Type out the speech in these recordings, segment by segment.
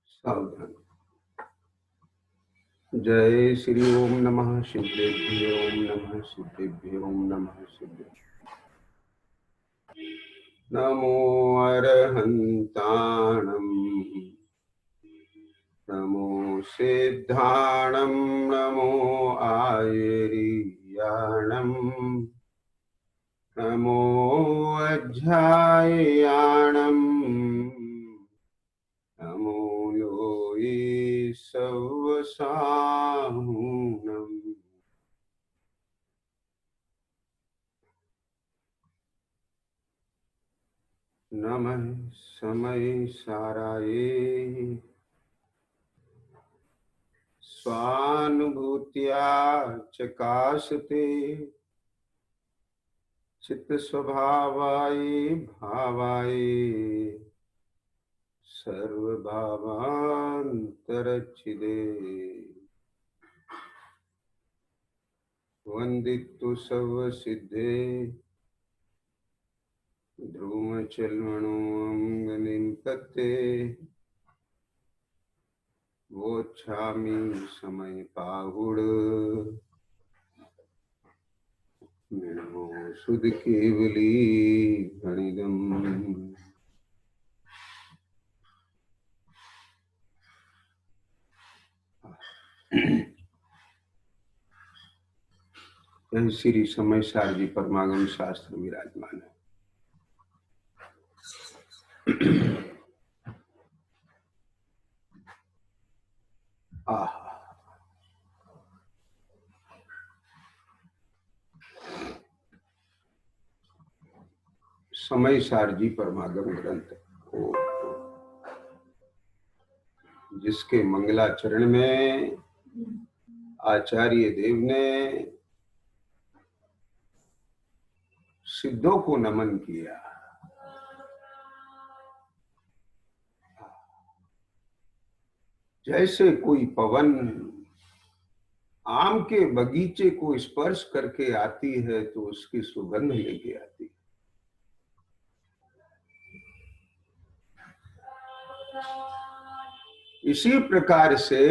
सावधान। जय श्री ओम नमः शिवेभ्यो ओम नमः शिवेभ्यो ओम नमः शिवेभ्यो। नमो अरहन्ताणं नमो सिद्धाणं नमो आयर्याणं नमो अध्यायाणं नमो लोये सवसाहुनम्। नमः समय साराये स्वानुभूत्या चकाशते चित्त स्वभावाय भावाय सर्वभावान्तरच्छिदे वन्दितु सर्वसिद्धे ध्रुवचल्मणोऽङ्गनिपते वोच्छामि समय पाहुड मिणमो सुध केवली गणिदम्। श्री समय सार जी परमागम शास्त्र विराजमान है। समय सार जी परमागम ग्रंथ को जिसके मंगलाचरण में आचार्य देव ने सिद्धों को नमन किया। जैसे कोई पवन आम के बगीचे को स्पर्श करके आती है तो उसकी सुगंध लेके आती है, इसी प्रकार से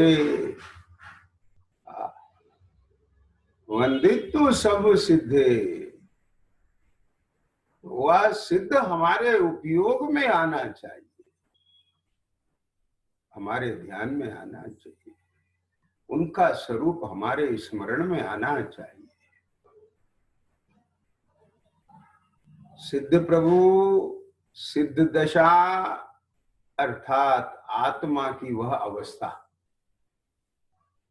वंदितु सब सिद्धे, वह सिद्ध हमारे उपयोग में आना चाहिए, हमारे ध्यान में आना चाहिए, उनका स्वरूप हमारे स्मरण में आना चाहिए। सिद्ध प्रभु सिद्ध दशा अर्थात आत्मा की वह अवस्था,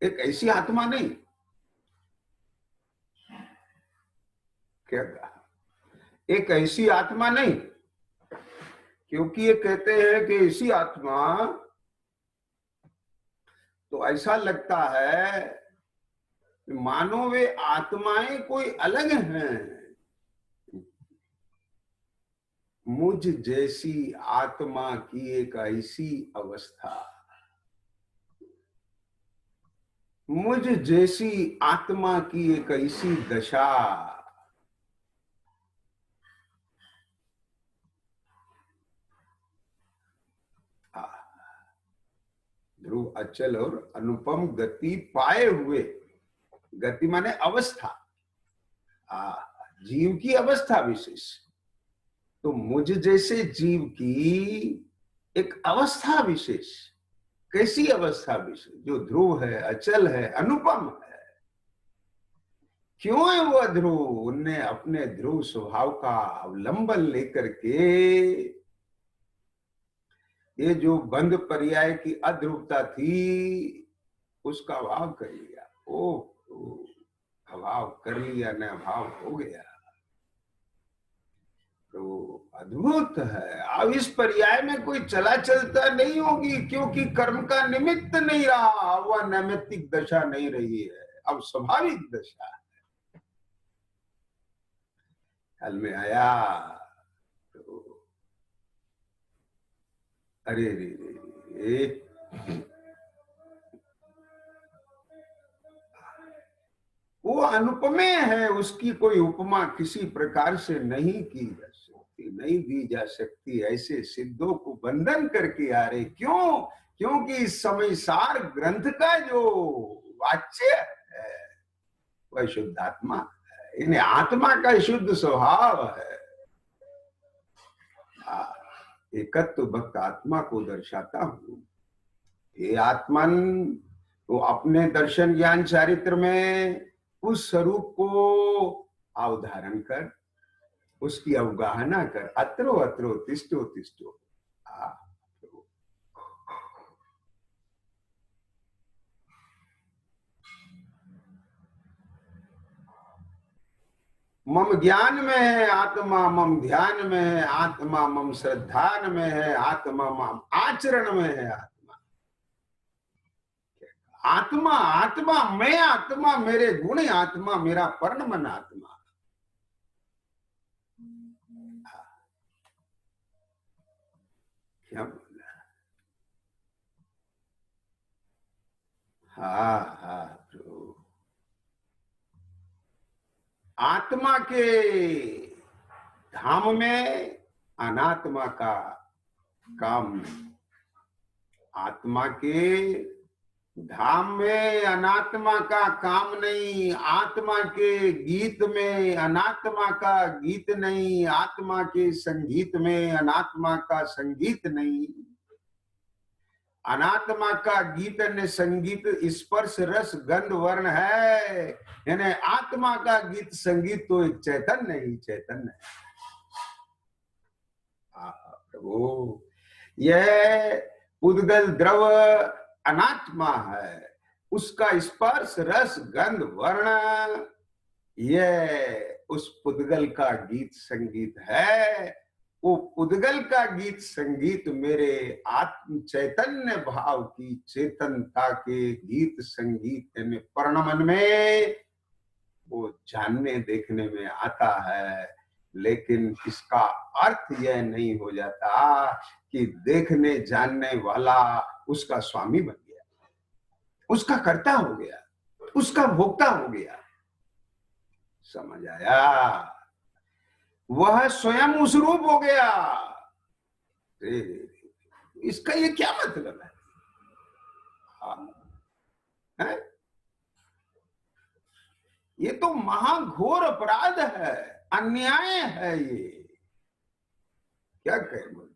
एक ऐसी आत्मा नहीं, क्या कहा, एक ऐसी आत्मा नहीं, क्योंकि ये कहते हैं कि ऐसी आत्मा तो ऐसा लगता है मानो वे आत्माएं कोई अलग हैं। मुझ जैसी आत्मा की एक ऐसी अवस्था, मुझ जैसी आत्मा की एक ऐसी दशा, ध्रुव अचल और अनुपम गति पाए हुए, गति माने अवस्था, जीव की अवस्था विशेष, तो मुझ जैसे जीव की एक अवस्था विशेष, कैसी अवस्था विशेष, जो ध्रुव है, अचल है, अनुपम है। क्यों है वह ध्रुव? उनने अपने ध्रुव स्वभाव का अवलंबन लेकर के ये जो बंध पर्याय की अध्रुवता थी उसका अभाव कर लिया। ओ अभाव कर लिया, न अभाव हो गया, तो अद्भुत है। अब इस पर्याय में कोई चला चलता नहीं होगी, क्योंकि कर्म का निमित्त नहीं रहा, वह नैमित्तिक दशा नहीं रही है, अब स्वाभाविक दशा है। हल में आया तो अरे रे रे, वो अनुपमेय है, उसकी कोई उपमा किसी प्रकार से नहीं की जा सकती, नहीं दी जा सकती, ऐसे सिद्धों को बंधन करके आ रहे। क्यों? क्योंकि इस समय सार ग्रंथ का जो वाच्य है वह शुद्ध आत्मा है, इन्हें आत्मा का शुद्ध स्वभाव है। एकत्व भक्त आत्मा को दर्शाता हूं। ये आत्मन तो अपने दर्शन ज्ञान चारित्र में उस स्वरूप को अवधारण कर, उसकी अवगाहना कर। अत्रो अत्रो तिष्ठो तिष्ठो। मम ज्ञान में है आत्मा, मम ध्यान में है आत्मा, मम श्रद्धान में है आत्मा, मम आचरण में है आत्मा। आत्मा आत्मा, मैं आत्मा, मेरे गुण आत्मा, मेरा पर्णमन आत्मा। क्या बोला? हाँ हाँ प्रभु। आत्मा के धाम में अनात्मा का काम नहीं। आत्मा के धाम में अनात्मा का काम नहीं। आत्मा के गीत में अनात्मा का गीत नहीं। आत्मा के संगीत में अनात्मा का संगीत नहीं। अनात्मा का गीत ने संगीत स्पर्श रस गंध वर्ण है, यानी आत्मा का गीत संगीत तो एक चैतन्य ही चैतन्य है। प्रभु, यह उद्गल द्रव अनात्मा है, उसका स्पर्श रस गंध वर्ण यह उस पुद्गल का गीत संगीत है। वो पुद्गल का गीत संगीत मेरे आत्म चैतन्य भाव की चेतनता के गीत संगीत यानी पर्णमन में वो जानने देखने में आता है। लेकिन इसका अर्थ यह नहीं हो जाता कि देखने जानने वाला उसका स्वामी बन गया, उसका कर्ता हो गया, उसका भोक्ता हो गया। समझ आया? वह स्वयं उस रूप हो गया। इसका ये क्या मतलब है? ये तो महाघोर अपराध है, अन्याय है। ये क्या कहें?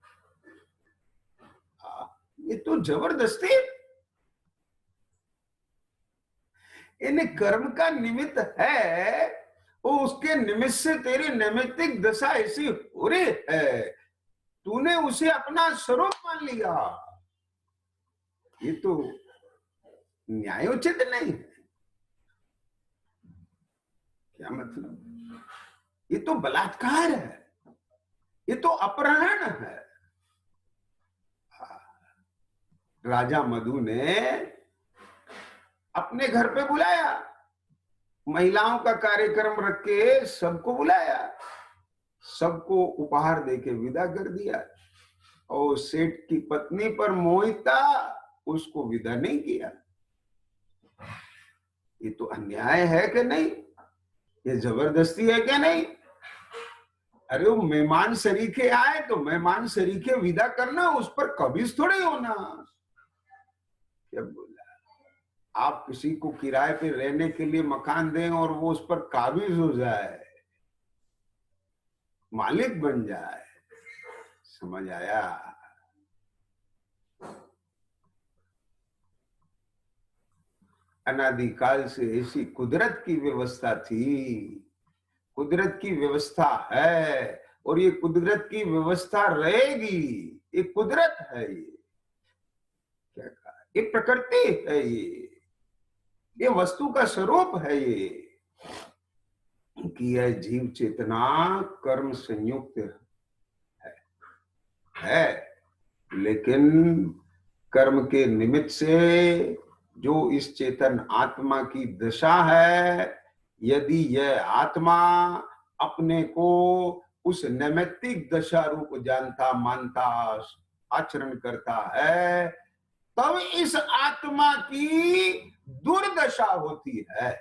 ये तो जबरदस्ती। इन्हें कर्म का निमित्त है, वो उसके निमित्त से तेरी नैमित्तिक दशा ऐसी हो रही है, तूने उसे अपना स्वरूप मान लिया। ये तो न्यायोचित नहीं है। क्या मतलब? ये तो बलात्कार है, ये तो अपहरण है। राजा मधु ने अपने घर पे बुलाया, महिलाओं का कार्यक्रम रख के सबको बुलाया, सबको उपहार देके विदा कर दिया, और सेठ की पत्नी पर मोहित था, उसको विदा नहीं किया। ये तो अन्याय है कि नहीं? ये जबरदस्ती है क्या नहीं? अरे वो मेहमान शरीके आए तो मेहमान शरीके विदा करना, उस पर कबीज थोड़े होना। क्या बोला? आप किसी को किराए पे रहने के लिए मकान दें और वो उस पर काबिज हो जाए, मालिक बन जाए। समझ आया? अनादिकाल से ऐसी कुदरत की व्यवस्था थी, कुदरत की व्यवस्था है, और ये कुदरत की व्यवस्था रहेगी। ये कुदरत है, क्या कहा? ये प्रकृति है, ये वस्तु का स्वरूप है। ये कि यह जीव चेतना कर्म संयुक्त है, लेकिन कर्म के निमित्त से जो इस चेतन आत्मा की दशा है, यदि यह आत्मा अपने को उस नैमित्तिक दशा रूप जानता मानता आचरण करता है, तब इस आत्मा की दुर्दशा होती है।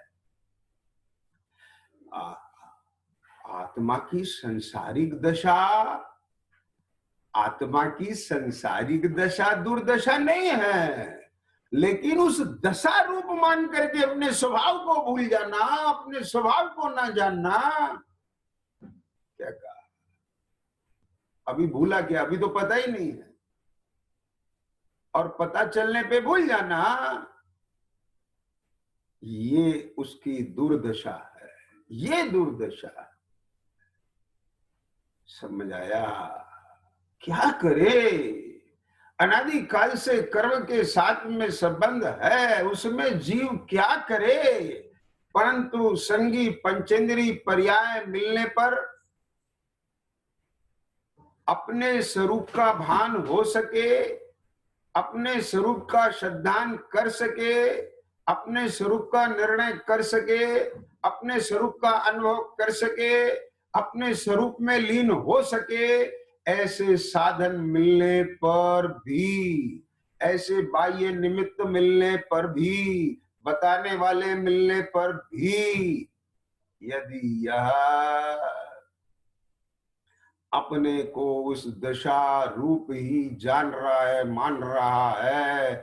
आत्मा की संसारिक दशा, आत्मा की संसारिक दशा दुर्दशा नहीं है, लेकिन उस दशा रूप मान करके अपने स्वभाव को भूल जाना, अपने स्वभाव को ना जानना। क्या कहा? अभी भूला क्या? अभी तो पता ही नहीं है, और पता चलने पे भूल जाना, ये उसकी दुर्दशा है, ये दुर्दशा। समझ आया? क्या करे? अनादि काल से कर्म के साथ में संबंध है, उसमें जीव क्या करे? परंतु संगी पंचेंद्री पर्याय मिलने पर अपने स्वरूप का भान हो सके, अपने स्वरूप का श्रद्धान कर सके, अपने स्वरूप का निर्णय कर सके, अपने स्वरूप का अनुभव कर सके, अपने स्वरूप में लीन हो सके, ऐसे साधन मिलने पर भी, ऐसे बाह्य निमित्त मिलने पर भी, बताने वाले मिलने पर भी, यदि यह अपने को उस दशा रूप ही जान रहा है, मान रहा है,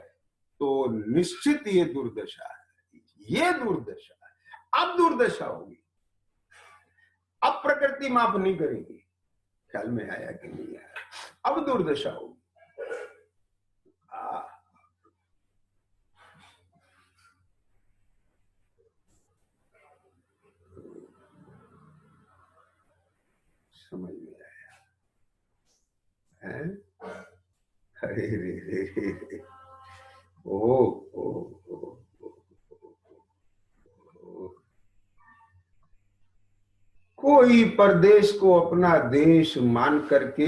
तो निश्चित ये दुर्दशा है, ये दुर्दशा है। अब दुर्दशा होगी, अब प्रकृति माफ नहीं करेगी। ख्याल में आया कि नहीं आया? अब दुर्दशा होगी। समझ में आया है? अरे रे रे रे रे। ओ, ओ, ओ, ओ, ओ। कोई परदेश को अपना देश मान करके,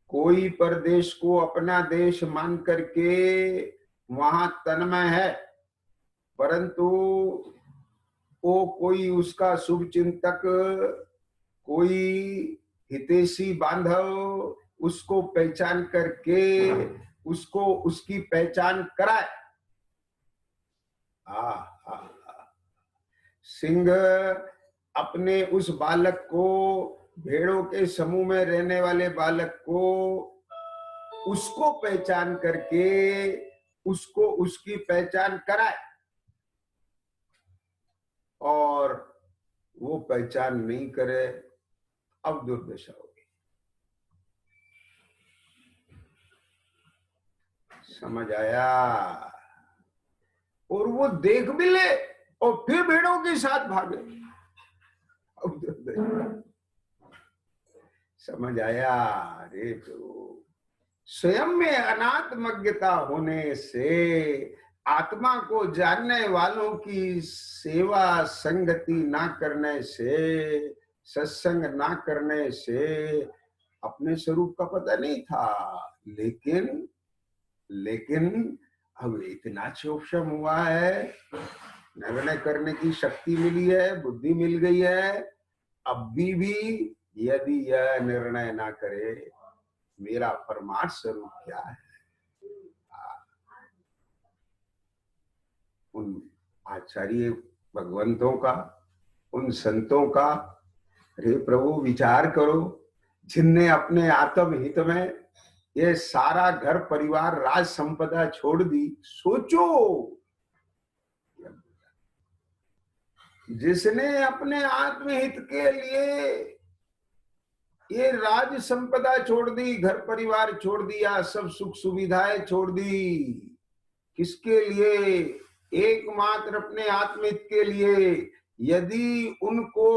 कोई परदेश को अपना देश मान करके वहां तन्मय है, परंतु वो कोई उसका शुभ चिंतक, कोई हितैषी बांधव उसको पहचान करके उसको उसकी पहचान कराए। सिंह अपने उस बालक को, भेड़ों के समूह में रहने वाले बालक को, उसको पहचान करके उसको उसकी पहचान कराए, और वो पहचान नहीं करे, अब दुर्दशा होगी। समझ आया? और वो देख भी ले और फिर भेड़ों के साथ भागे, अब दुर्दशा। समझ आया? अरे तो स्वयं में अनात्मज्ञता होने से, आत्मा को जानने वालों की सेवा संगति ना करने से, सत्संग ना करने से अपने स्वरूप का पता नहीं था, लेकिन अब इतना क्षोभम हुआ है, निर्णय करने की शक्ति मिली है, बुद्धि मिल गई है, अब भी यदि यह निर्णय ना करे मेरा परमार्थ स्वरूप क्या है, उन आचार्य भगवंतों का, उन संतों का, अरे प्रभु विचार करो, जिनने अपने आत्म हित में ये सारा घर परिवार राज संपदा छोड़ दी। सोचो, जिसने अपने आत्महित के लिए ये राज संपदा छोड़ दी, घर परिवार छोड़ दिया, सब सुख सुविधाएं छोड़ दी, किसके लिए? एकमात्र अपने आत्महित के लिए। यदि उनको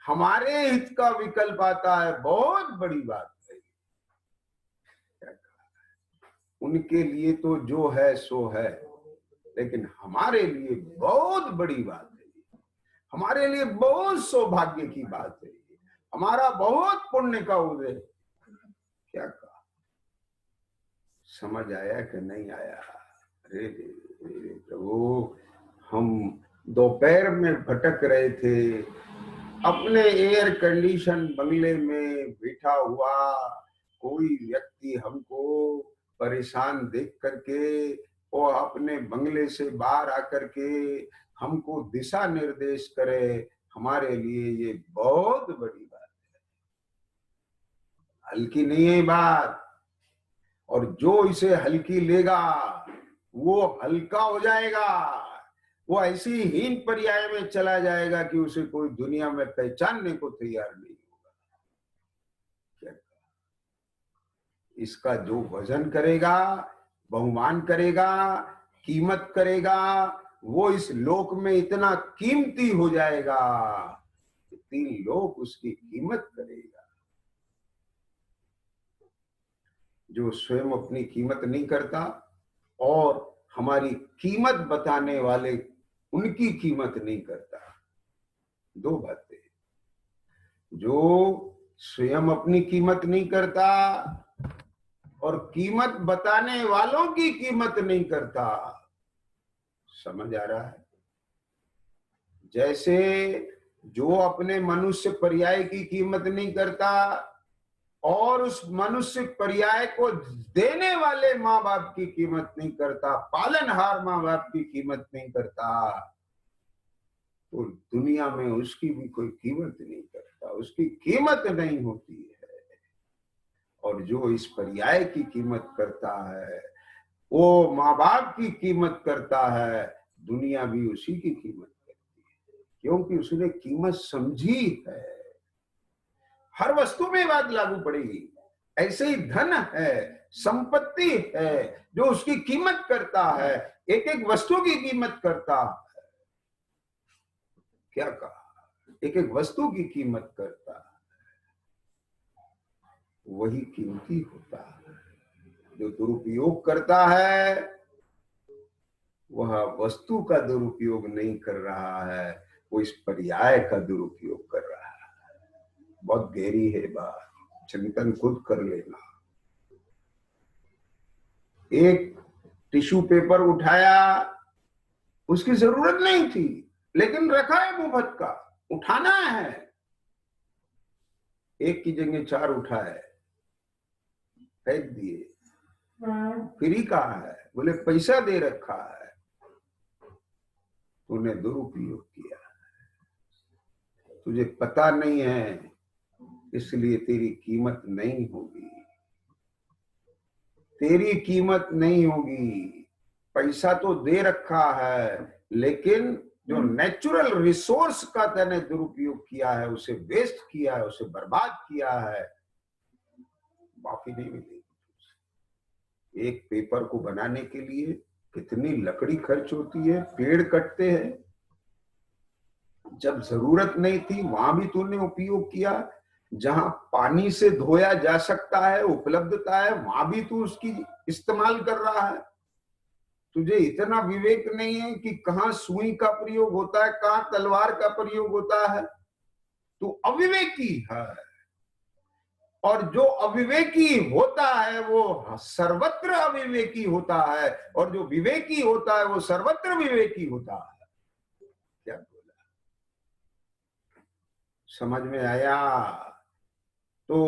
हमारे हित का विकल्प आता है, बहुत बड़ी बात है। उनके लिए तो जो है सो है, लेकिन हमारे लिए बहुत बड़ी बात है, हमारे लिए बहुत सौभाग्य की बात है, हमारा बहुत पुण्य का उदय। क्या कहा? समझ आया कि नहीं आया? अरे प्रभु, हम दोपहर में भटक रहे थे, अपने एयर कंडीशन बंगले में बैठा हुआ कोई व्यक्ति हमको परेशान देख करके और अपने बंगले से बाहर आकर के हमको दिशा निर्देश करे, हमारे लिए ये बहुत बड़ी बात है, हल्की नहीं है बात। और जो इसे हल्की लेगा वो हल्का हो जाएगा, वो ऐसी हीन पर्याय में चला जाएगा कि उसे कोई दुनिया में पहचानने को तैयार नहीं होगा। क्या इसका जो वजन करेगा, बहुमान करेगा, कीमत करेगा, वो इस लोक में इतना कीमती हो जाएगा कि 3 लोक उसकी कीमत करेगा। जो स्वयं अपनी कीमत नहीं करता और हमारी कीमत बताने वाले उनकी कीमत नहीं करता, 2 बातें। जो स्वयं अपनी कीमत नहीं करता और कीमत बताने वालों की कीमत नहीं करता, समझ आ रहा है? जैसे जो अपने मनुष्य पर्याय की कीमत नहीं करता और उस मनुष्य पर्याय को देने वाले माँ बाप की कीमत नहीं करता, पालनहार माँ बाप की कीमत नहीं करता, तो दुनिया में उसकी भी कोई कीमत नहीं करता, उसकी कीमत नहीं होती है। और जो इस पर्याय की कीमत करता है, वो माँ बाप की कीमत करता है, दुनिया भी उसी की कीमत करती है, क्योंकि उसने कीमत समझी है। हर वस्तु में बात लागू पड़ेगी। ऐसे ही धन है, संपत्ति है, जो उसकी कीमत करता है, एक एक वस्तु की कीमत करता है। क्या कहा? एक एक वस्तु की कीमत करता है, वही कीमती होता है। जो दुरुपयोग करता है वह वस्तु का दुरुपयोग नहीं कर रहा है, वो इस पर्याय का दुरुपयोग कर रहा है। बहुत गहरी है बात, चिंतन खुद कर लेना। एक टिश्यू पेपर उठाया, उसकी जरूरत नहीं थी, लेकिन रखा है मुफ्त का, उठाना है। एक की जगह 4 उठाए, फेंक दिए। फ्री कहा है? बोले पैसा दे रखा है, तूने दुरुपयोग किया, तुझे पता नहीं है, इसलिए तेरी कीमत नहीं होगी, तेरी कीमत नहीं होगी। पैसा तो दे रखा है, लेकिन जो नेचुरल रिसोर्स का तूने दुरुपयोग किया है, उसे वेस्ट किया है, उसे बर्बाद किया है, माफी नहीं मिलेगी। एक पेपर को बनाने के लिए कितनी लकड़ी खर्च होती है, पेड़ कटते हैं। जब जरूरत नहीं थी वहां भी तूने उपयोग किया, जहां पानी से धोया जा सकता है, उपलब्धता है, वहां भी तू उसकी इस्तेमाल कर रहा है। तुझे इतना विवेक नहीं है कि कहां सुई का प्रयोग होता है, कहां तलवार का प्रयोग होता है। तू अविवेकी है, और जो अविवेकी होता है वो सर्वत्र अविवेकी होता है, और जो विवेकी होता है वो सर्वत्र विवेकी होता है। क्या बोला? समझ में आया? तो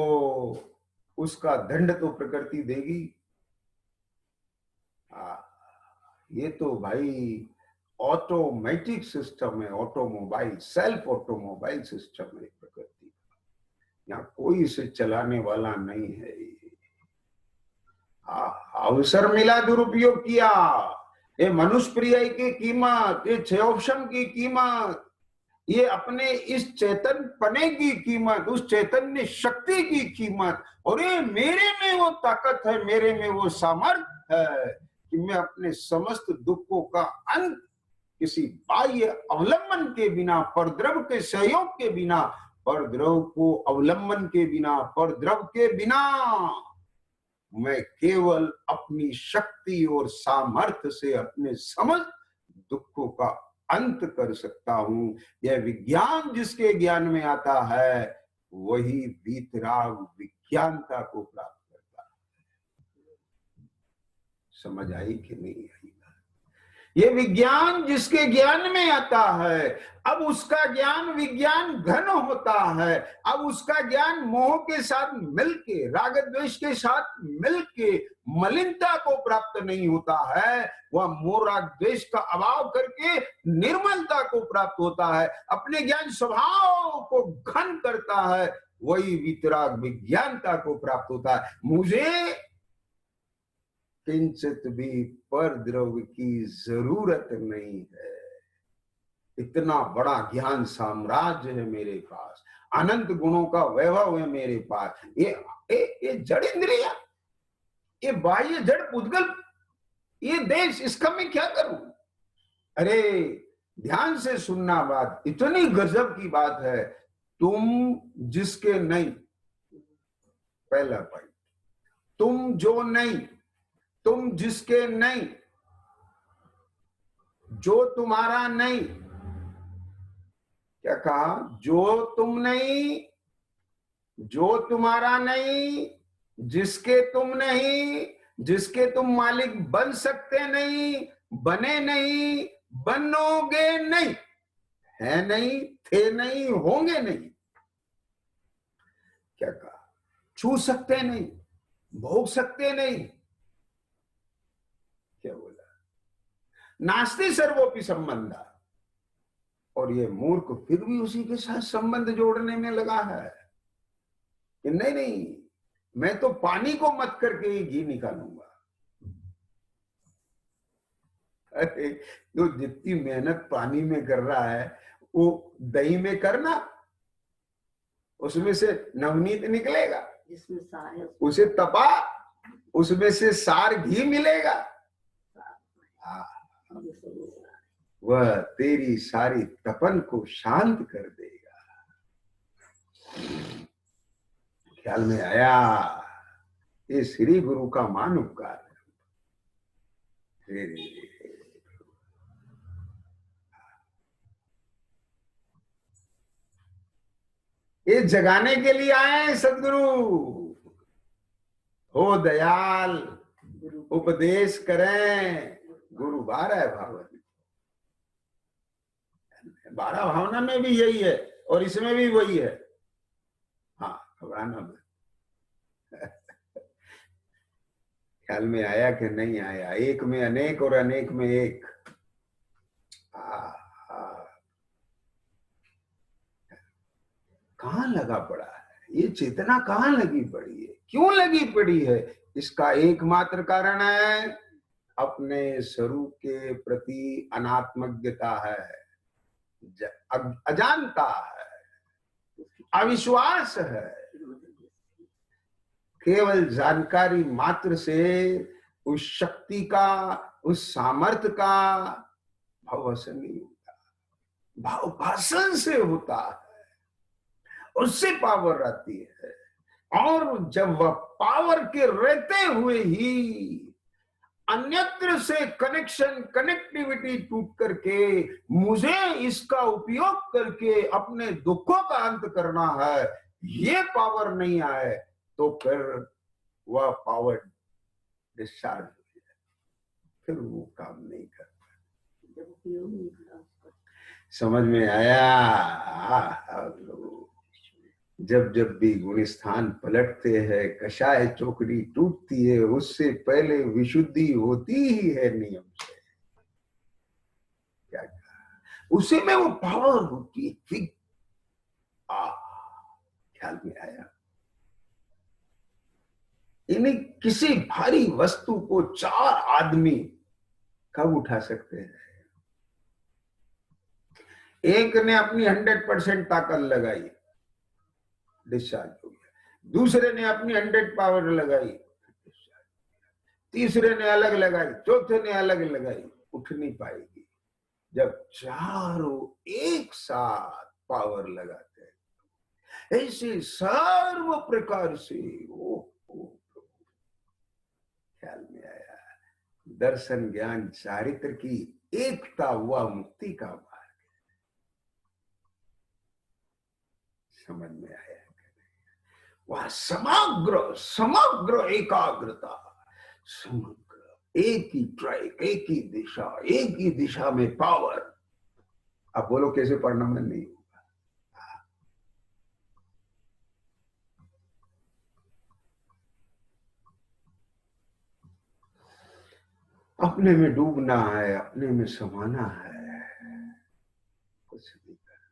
उसका दंड तो प्रकृति देगी। ये तो भाई ऑटोमेटिक सिस्टम है, ऑटोमोबाइल, सेल्फ ऑटोमोबाइल सिस्टम है प्रकृति। यहाँ कोई इसे चलाने वाला नहीं है। अवसर मिला, दुरुपयोग किया। ये मनुष्य प्रिय की कीमत, ये 6 ऑप्शन की कीमत, ये अपने इस चेतन पने की कीमत, उस चैतन्य शक्ति की कीमत, और ये मेरे में वो ताकत है, मेरे में वो सामर्थ्य है कि मैं अपने समस्त दुखों का अंत किसी बाह्य अवलंबन के बिना, परद्रव के सहयोग के बिना, परद्रव को अवलंबन के बिना, परद्रव के बिना, मैं केवल अपनी शक्ति और सामर्थ्य से अपने समस्त दुखों का अंत कर सकता हूं। यह विज्ञान जिसके ज्ञान में आता है, वही वीतराग विज्ञानता को प्राप्त करता है। समझ आई कि नहीं आई? ये विज्ञान जिसके ज्ञान में आता है, अब उसका ज्ञान विज्ञान घन होता है। अब उसका ज्ञान मोह के साथ मिलके, राग द्वेष के साथ मिलके मलिनता को प्राप्त नहीं होता है, वह मोह राग द्वेष का अभाव करके निर्मलता को प्राप्त होता है, अपने ज्ञान स्वभाव को घन करता है, वही वितराग विज्ञानता को प्राप्त होता है। मुझे किंचित भी पर द्रव्य की जरूरत नहीं है, इतना बड़ा ज्ञान साम्राज्य है मेरे पास, अनंत गुणों का वैभव है मेरे पास। ये जड़ इंद्रिया, ये बाह्य जड़ पुद्गल, ये देश, इसका मैं क्या करूं? अरे ध्यान से सुनना, बात इतनी गजब की बात है। तुम जिसके नहीं, पहला पॉइंट, तुम जो नहीं, तुम जिसके नहीं, जो तुम्हारा नहीं, क्या कहा? जो तुम नहीं, जो तुम्हारा नहीं, जिसके तुम नहीं, जिसके तुम मालिक बन सकते नहीं, बने नहीं, बनोगे नहीं, है नहीं, थे नहीं, होंगे नहीं। क्या कहा? छू सकते नहीं, भोग सकते नहीं, क्या बोला? नास्ति सर्वोपि संबंधा। और ये मूर्ख फिर भी उसी के साथ संबंध जोड़ने में लगा है कि नहीं नहीं, मैं तो पानी को मत करके ही घी निकालूंगा। अरे तो जितनी मेहनत पानी में कर रहा है वो दही में करना, उसमें से नवनीत निकलेगा, जिसमें सार है उसे तपा, उसमें से सार घी मिलेगा। वह तेरी सारी तपन को शांत कर देगा। ख्याल में आया? ये श्री गुरु का मान उपकार है। ये जगाने के लिए आए हैं सदगुरु, हो दयाल, उपदेश करें। गुरु 12 भावन, 12 भावना में भी यही है और इसमें भी वही है। हाँ, घबराना मत। ख्याल में आया कि नहीं आया? एक में अनेक और अनेक में एक। कहाँ लगा पड़ा है ये चेतना? कहाँ लगी पड़ी है? क्यों लगी पड़ी है? इसका एकमात्र कारण है अपने स्वरूप के प्रति अनात्मज्ञता है, अजानता है, अविश्वास है। केवल जानकारी मात्र से उस शक्ति का, उस सामर्थ्य का भाषण नहीं होता, भाव भाषण से होता है, उससे पावर आती है। और जब वह पावर के रहते हुए ही अन्यत्र से कनेक्टिविटी टूट करके मुझे इसका उपयोग करके अपने दुखों का अंत करना है, ये पावर नहीं आए तो फिर वह पावर डिस्चार्ज हो जाए, फिर वो काम नहीं करता। समझ में आया? जब जब भी गुणस्थान पलटते हैं, कषाय चौकड़ी टूटती है, उससे पहले विशुद्धि होती ही है नियम से। क्या उसी में वो पावर होती है। फिर ख्याल में आया? इन्हें किसी भारी वस्तु को 4 आदमी कब उठा सकते हैं? एक ने अपनी 100% ताकत लगाई, डिस्चार्ज हो गया। दूसरे ने अपनी 100 पावर लगाई, तीसरे ने अलग लगाई, चौथे ने अलग लगाई, उठ नहीं पाएगी। जब चारों एक साथ पावर लगाते हैं, ऐसे सर्व प्रकार से वो ख्याल में आया? दर्शन ज्ञान चारित्र की एकता हुआ मुक्ति का मार्ग है। समझ में आया? वह समग्र समग्र एकाग्रता, समग्र एक ही ट्रैक, एक ही दिशा, एक ही दिशा में पावर। अब बोलो कैसे पढ़ना मन नहीं होगा? अपने में डूबना है, अपने में समाना है, कुछ नहीं करना।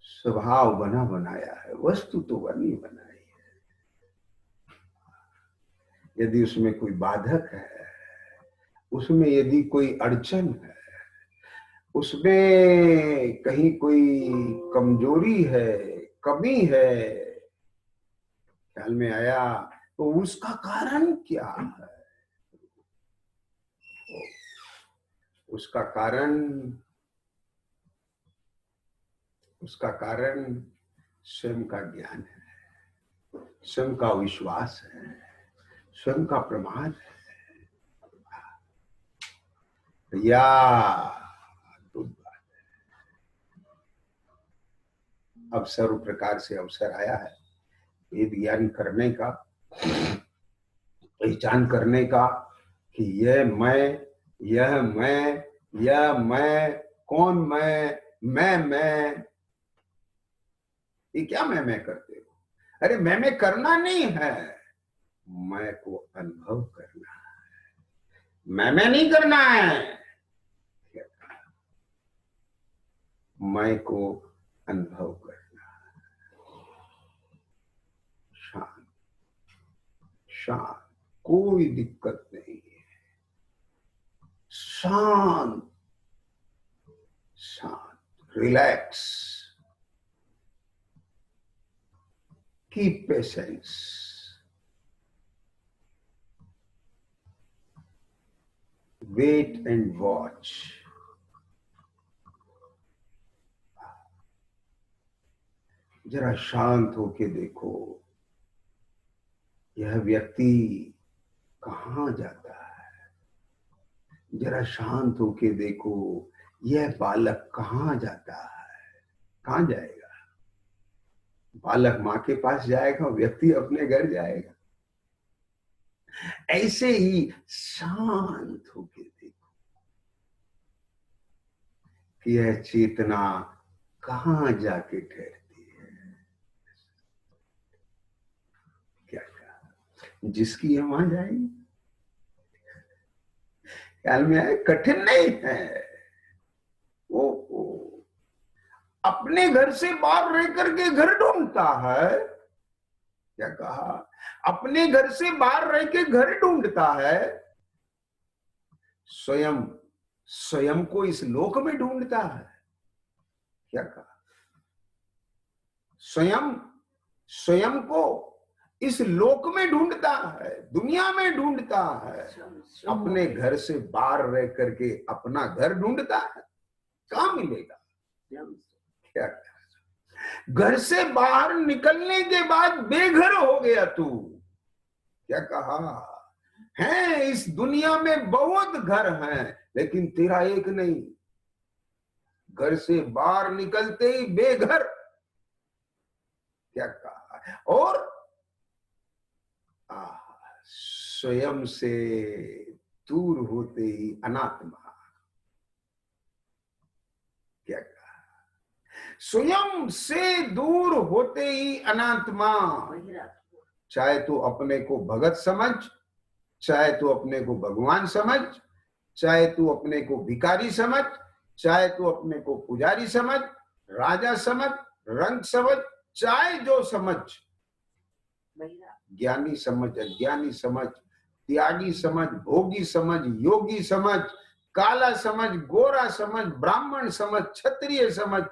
स्वभाव बना बनाया है, वस्तु तो बनी बनाई है। यदि उसमें कोई बाधक है, उसमें यदि कोई अड़चन है, उसमें कहीं कोई कमजोरी है, कमी है, ख्याल में आया, तो उसका कारण क्या है? उसका कारण, उसका कारण स्वयं का ज्ञान है, स्वयं का विश्वास है, स्वयं का प्रमाण है। या अब सर्व प्रकार से अवसर आया है वेद ज्ञान करने का, पहचान करने का कि यह मैं, यह मैं, यह मैं, कौन मैं, ये क्या मैं करते हो? अरे मैं करना नहीं है, मैं को अनुभव करना है। मैं नहीं करना है, मैं को अनुभव करना है। शांत शांत, कोई दिक्कत नहीं है, शांत शांत, relax, keep patience, wait and watch. जरा शांत होके देखो, यह व्यक्ति कहां जाता है? जरा शांत होके देखो, यह बालक कहां जाता है? कहां जाएगा? बालक मां के पास जाएगा, व्यक्ति अपने घर जाएगा। ऐसे ही शांत होके देखो कि यह चेतना कहां जाके ठहरती है। क्या कहा? जिसकी है वहां जाएगी। ख्याल में आए? कठिन नहीं है। वो अपने घर से बाहर रह करके घर ढूंढता है। क्या कहा? अपने घर से बाहर रह के घर ढूंढता है, स्वयं स्वयं को इस लोक में ढूंढता है। क्या कहा? स्वयं स्वयं को इस लोक में ढूंढता है, दुनिया में ढूंढता है। अपने घर से बाहर रह करके अपना घर ढूंढता है, कहां मिलेगा? क्या? घर से बाहर निकलने के बाद बेघर हो गया तू। क्या कहा? है इस दुनिया में बहुत घर हैं, लेकिन तेरा एक नहीं। घर से बाहर निकलते ही बेघर। क्या कहा? और स्वयं से दूर होते ही अनात्मा। क्या कहा? स्वयं से दूर होते ही अनात्मा। चाहे तो अपने को भगत समझ, चाहे तो अपने को भगवान समझ, चाहे तू अपने को भिखारी समझ, चाहे तू अपने को पुजारी समझ, राजा समझ, रंग समझ, चाहे जो समझ, ज्ञानी समझ, अज्ञानी समझ, त्यागी समझ, भोगी समझ, योगी समझ, काला समझ, गोरा समझ, ब्राह्मण समझ, क्षत्रिय समझ,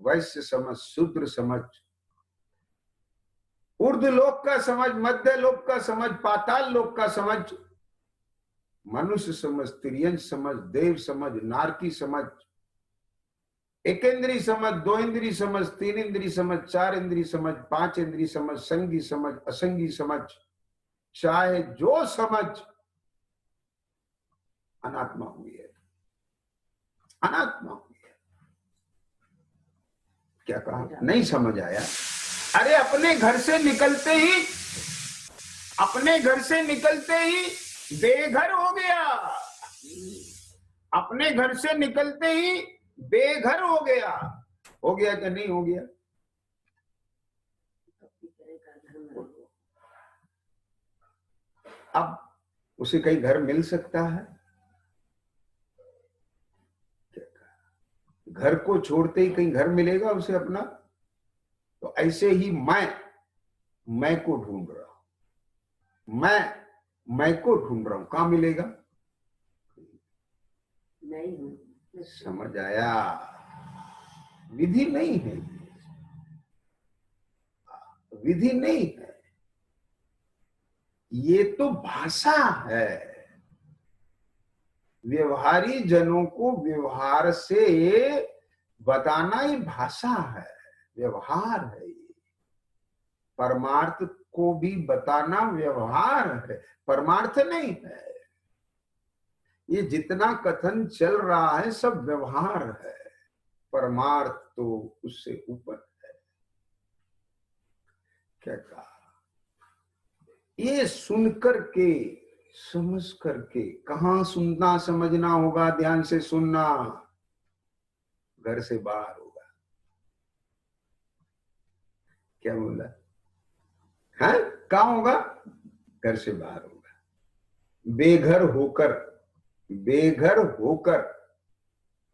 वैश्य समझ, शूद्र समझ, ऊर्ध्व लोक का समझ, मध्य लोक का समझ, पाताल लोक का समझ, मनुष्य समझ, तिर्यंश समझ, देव समझ, नारकी समझ, एक इंद्री समझ, दो इंद्री समझ, तीन इंद्री समझ, चार इंद्री समझ, पांच इंद्री समझ, संगी समझ, असंगी समझ, चाहे जो समझ, अनात्मा हुई है, अनात्मा हुई है। क्या कहा? नहीं समझ आया? अरे अपने घर से निकलते ही अपने घर से निकलते ही बेघर हो गया, अपने घर से निकलते ही बेघर हो गया कि नहीं हो गया? अब उसे कहीं घर मिल सकता है? घर को छोड़ते ही कहीं घर मिलेगा उसे अपना? तो ऐसे ही मैं को ढूंढ रहा हूं, मैं को ढूंढ रहा हूं, कहां मिलेगा? नहीं समझ आया? विधि नहीं है, विधि नहीं है, ये तो भाषा है। व्यवहारी जनों को व्यवहार से बताना ही भाषा है, व्यवहार है। ये परमार्थ को भी बताना व्यवहार है, परमार्थ नहीं है। ये जितना कथन चल रहा है सब व्यवहार है, परमार्थ तो उससे ऊपर है। क्या कहा? ये सुनकर के समझ करके, कहां सुनना समझना होगा? ध्यान से सुनना, घर से बाहर होगा। क्या बोला? हाँ, कहां होगा? घर से बाहर होगा। बेघर होकर, बेघर होकर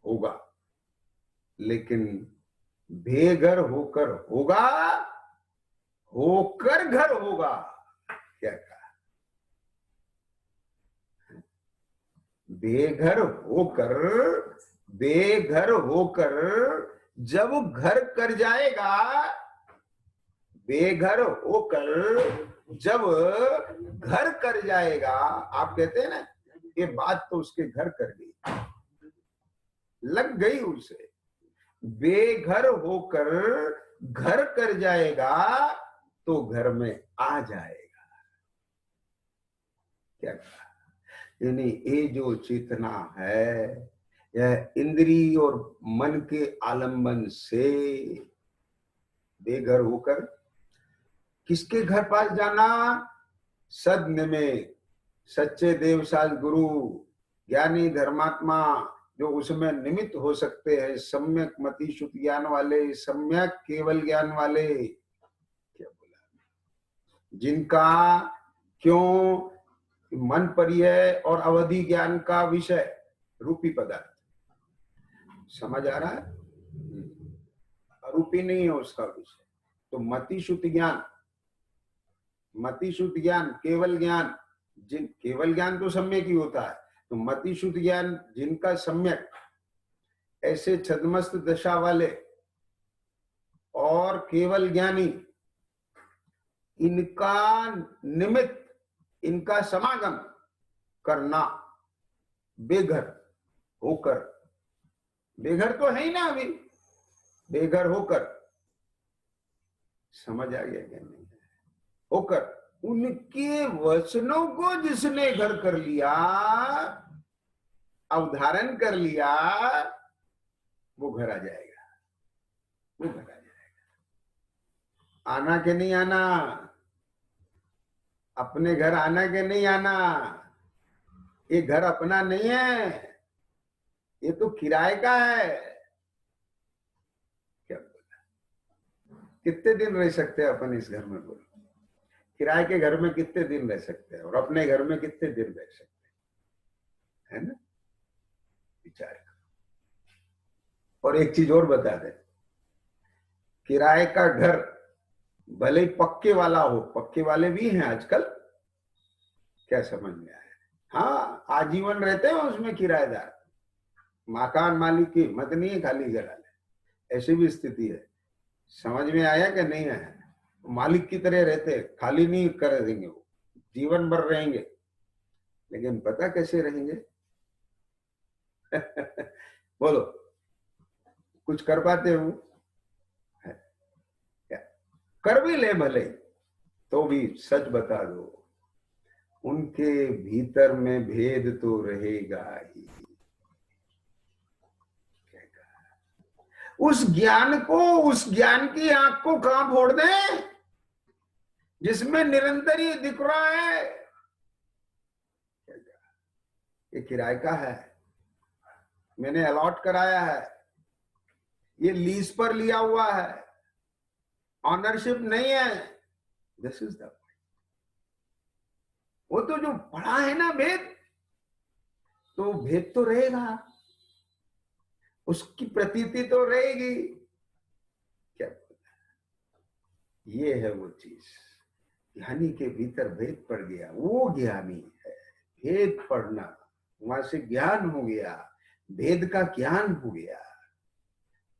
होगा, लेकिन बेघर होकर होगा, होकर घर होगा। क्या कहा? बेघर होकर, बेघर होकर जब घर कर जाएगा, बेघर होकर जब घर कर जाएगा, आप कहते हैं ना ये बात तो उसके घर कर गई, लग गई उसे। बेघर होकर घर कर जाएगा तो घर में आ जाएगा। क्या कहा? यानी ये जो चेतना है, यह इंद्रिय और मन के आलंबन से बेघर होकर किसके घर पास जाना? सद्निमित्त, सच्चे देवसाज गुरु, ज्ञानी धर्मात्मा, जो उसमें निमित्त हो सकते हैं, सम्यक मति शुद्ध ज्ञान वाले, सम्यक केवल ज्ञान वाले। क्या बोला? जिनका क्यों मन परिय और अवधि ज्ञान का विषय रूपी पदार्थ समझ आ रहा है, अरूपी नहीं है उसका विषय। तो मति शुद्ध ज्ञान, मति शुद्ध ज्ञान, केवल ज्ञान, जिन केवल ज्ञान तो सम्यक ही होता है, तो मति शुद्ध ज्ञान जिनका सम्यक, ऐसे छद्मस्त दशा वाले और केवल ज्ञानी, इनका निमित्त, इनका समागम करना बेघर होकर, बेघर तो है ही ना अभी, बेघर होकर, समझ आ गया क्या? नहीं होकर, उनके वचनों को जिसने घर कर लिया, अवधारण कर लिया, वो घर आ जाएगा, वो घर आ जाएगा। आना के नहीं आना? अपने घर आना के नहीं आना? ये घर अपना नहीं है, ये तो किराए का है। क्या बोला? कितने दिन रह सकते हैं अपन इस घर में? बोलो, किराए के घर में कितने दिन रह सकते हैं और अपने घर में कितने दिन रह सकते हैं? है ना? विचार करो। और एक चीज और बता दे, किराए का घर भले ही पक्के वाला हो, पक्के वाले भी हैं आजकल, क्या समझ में आया? हाँ, आजीवन रहते हैं उसमें किराएदार, मकान मालिक की हिम्मत नहीं है खाली करा ले, ऐसी भी स्थिति है। समझ में आया कि नहीं आया? मालिक की तरह रहते, खाली नहीं कर देंगे, वो जीवन भर रहेंगे, लेकिन पता कैसे रहेंगे? बोलो, कुछ कर पाते हो? कर भी ले भले, तो भी सच बता दो, उनके भीतर में भेद तो रहेगा ही। उस ज्ञान को, उस ज्ञान की आंख को कहां फोड़ दें? जिसमें निरंतर ये दिख रहा है ये किराए का है, मैंने अलॉट कराया है, ये लीज पर लिया हुआ है, ऑनरशिप नहीं है। दिस इज द, वो तो जो पढ़ा है ना भेद, तो भेद तो रहेगा, उसकी प्रतीति तो रहेगी। क्या ये है वो चीज, ज्ञानी के भीतर भेद पड़ गया, वो ज्ञानी है। भेद पढ़ना, वहां से ज्ञान हो गया, भेद का ज्ञान हो गया,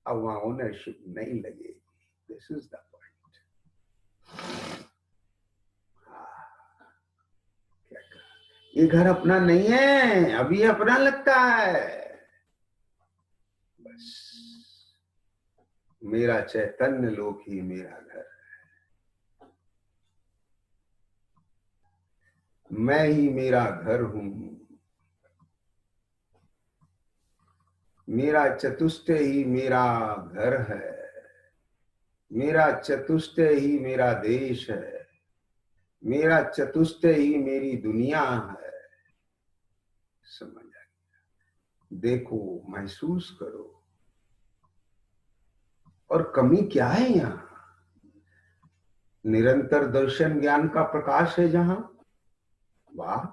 अब वहां ओनरशिप नहीं लगेगी। This is the point. क्या कहा, ये घर अपना नहीं है, अभी अपना लगता है। बस मेरा चैतन्य लोक ही मेरा घर है, मैं ही मेरा घर हूं, मेरा चतुष्टय ही मेरा घर है, मेरा चतुष्टय ही मेरा देश है, मेरा चतुष्टय ही मेरी दुनिया है। समझ आ गया? देखो, महसूस करो। और कमी क्या है यहां? निरंतर दर्शन ज्ञान का प्रकाश है जहां, वाह,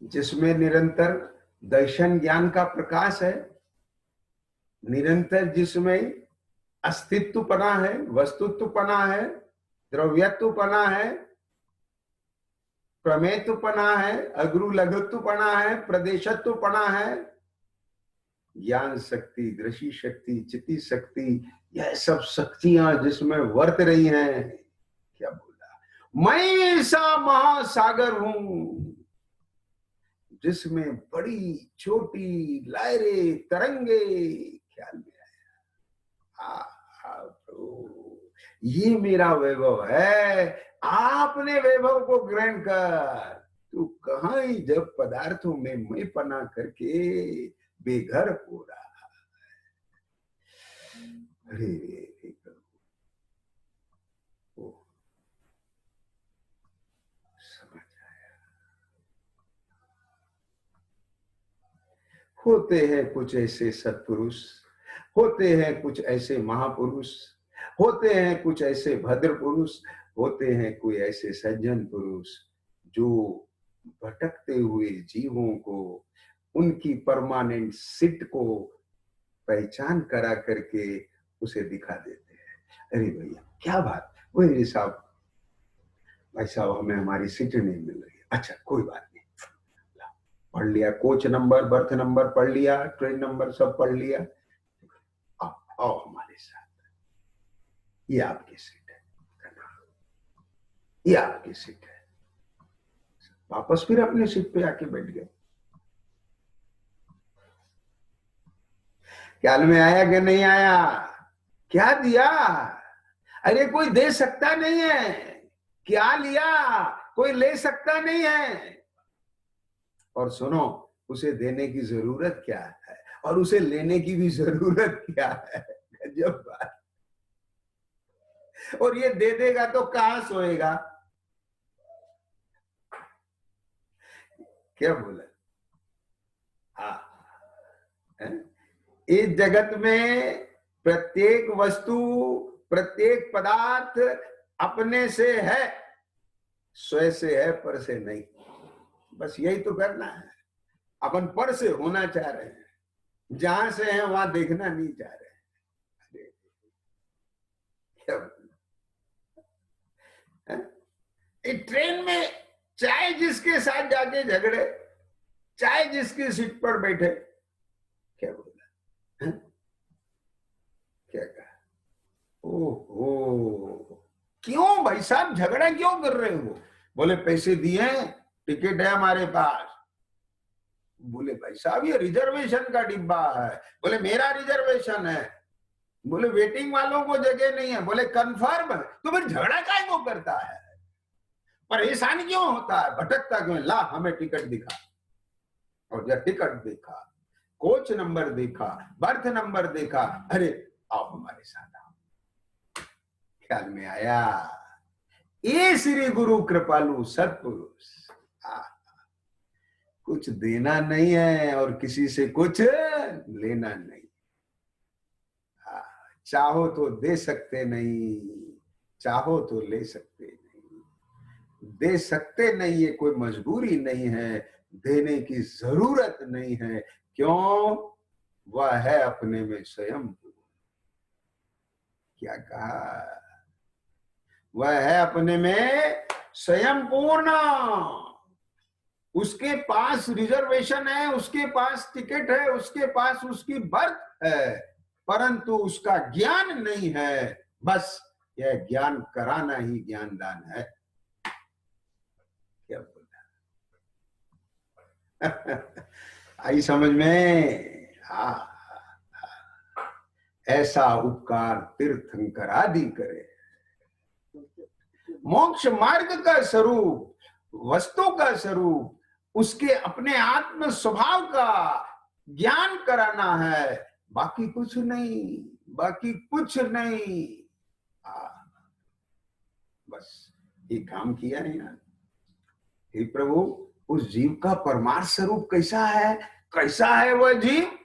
जिसमें निरंतर दर्शन ज्ञान का प्रकाश है, निरंतर जिसमें अस्तित्वपना है, वस्तुत्वपना है, द्रव्यत्वपना है, प्रमेयत्वपना है, अग्रु लघुत्वपना है, प्रदेशत्वपना है, ज्ञान शक्ति, दृष्टि शक्ति, चिति शक्ति, यह सब शक्तियां जिसमें वर्त रही हैं। क्या बोला, मैं ऐसा महासागर हूं जिसमें बड़ी छोटी लहरें, तरंगे। ख्याल में आया, ये मेरा वैभव है, आपने वैभव को ग्रहण कर। तू कहां ही जब पदार्थों में मैं पना करके बेघर हो रहा। अरे समझ आया। होते हैं कुछ ऐसे सत्पुरुष, होते हैं कुछ ऐसे महापुरुष, होते हैं कुछ ऐसे भद्र पुरुष, होते हैं कोई ऐसे सज्जन पुरुष जो भटकते हुए जीवों को, उनकी परमानेंट सिट को पहचान करा करके उसे दिखा देते हैं। अरे भैया क्या बात, वही साहब, भाई साहब हमें हमारी सीट नहीं मिल रही। अच्छा कोई बात नहीं, पढ़ लिया, कोच नंबर, बर्थ नंबर पढ़ लिया, ट्रेन नंबर सब पढ़ लिया, आओ आओ हमारे साथ, ये आपकी सीट है, ये आपकी सीट है। वापस फिर अपनी सीट पे आके बैठ गए। ख्याल में आया कि नहीं आया? क्या दिया? अरे कोई दे सकता नहीं है, क्या लिया? कोई ले सकता नहीं है। और सुनो, उसे देने की जरूरत क्या है और उसे लेने की भी जरूरत क्या है। गजब बात। और ये दे देगा तो कहां सोएगा? क्या बोला? हाँ, इस जगत में प्रत्येक वस्तु, प्रत्येक पदार्थ अपने से है, स्वयं से है, पर से नहीं। बस यही तो करना है। अपन पर से होना चाह रहे हैं, जहां से हैं वहां देखना नहीं चाह रहे हैं। ट्रेन में चाहे जिसके साथ जाके झगड़े, चाहे जिसकी सीट पर बैठे, क्या बोला है? क्या कहा? ओहो, क्यों भाई साहब झगड़ा क्यों कर रहे हो? बोले पैसे दिए, टिकट है हमारे पास। बोले भाई साहब ये रिजर्वेशन का डिब्बा है। बोले मेरा रिजर्वेशन है। बोले वेटिंग वालों को जगह नहीं है। बोले कंफर्म है। तो फिर झगड़ा काय को करता है? परेशान क्यों होता है, भटकता क्यों? ला हमें टिकट दिखा। और जब टिकट देखा, कोच नंबर देखा, बर्थ नंबर देखा, अरे आओ हमारे साथ आओ। ख्याल में आया? ये श्री गुरु कृपालु सत्पुरुष। कुछ देना नहीं है और किसी से कुछ लेना नहीं। चाहो तो दे सकते नहीं, चाहो तो ले सकते नहीं। दे सकते नहीं, ये कोई मजबूरी नहीं है, देने की जरूरत नहीं है। क्यों? वह है अपने में स्वयं। क्या कहा? वह है अपने में स्वयं पूर्ण। उसके पास रिजर्वेशन है, उसके पास टिकट है, उसके पास उसकी बर्थ है, परंतु उसका ज्ञान नहीं है। बस यह ज्ञान कराना ही ज्ञानदान है। क्या बोला? आई समझ में? ऐसा उपकार तीर्थंकर आदि करे। मोक्ष मार्ग का स्वरूप, वस्तु का स्वरूप, उसके अपने आत्म स्वभाव का ज्ञान कराना है, बाकी कुछ नहीं, बाकी कुछ नहीं। बस ये काम किया है यार। हे प्रभु, उस जीव का परमार्थ स्वरूप कैसा है? कैसा है वह जीव?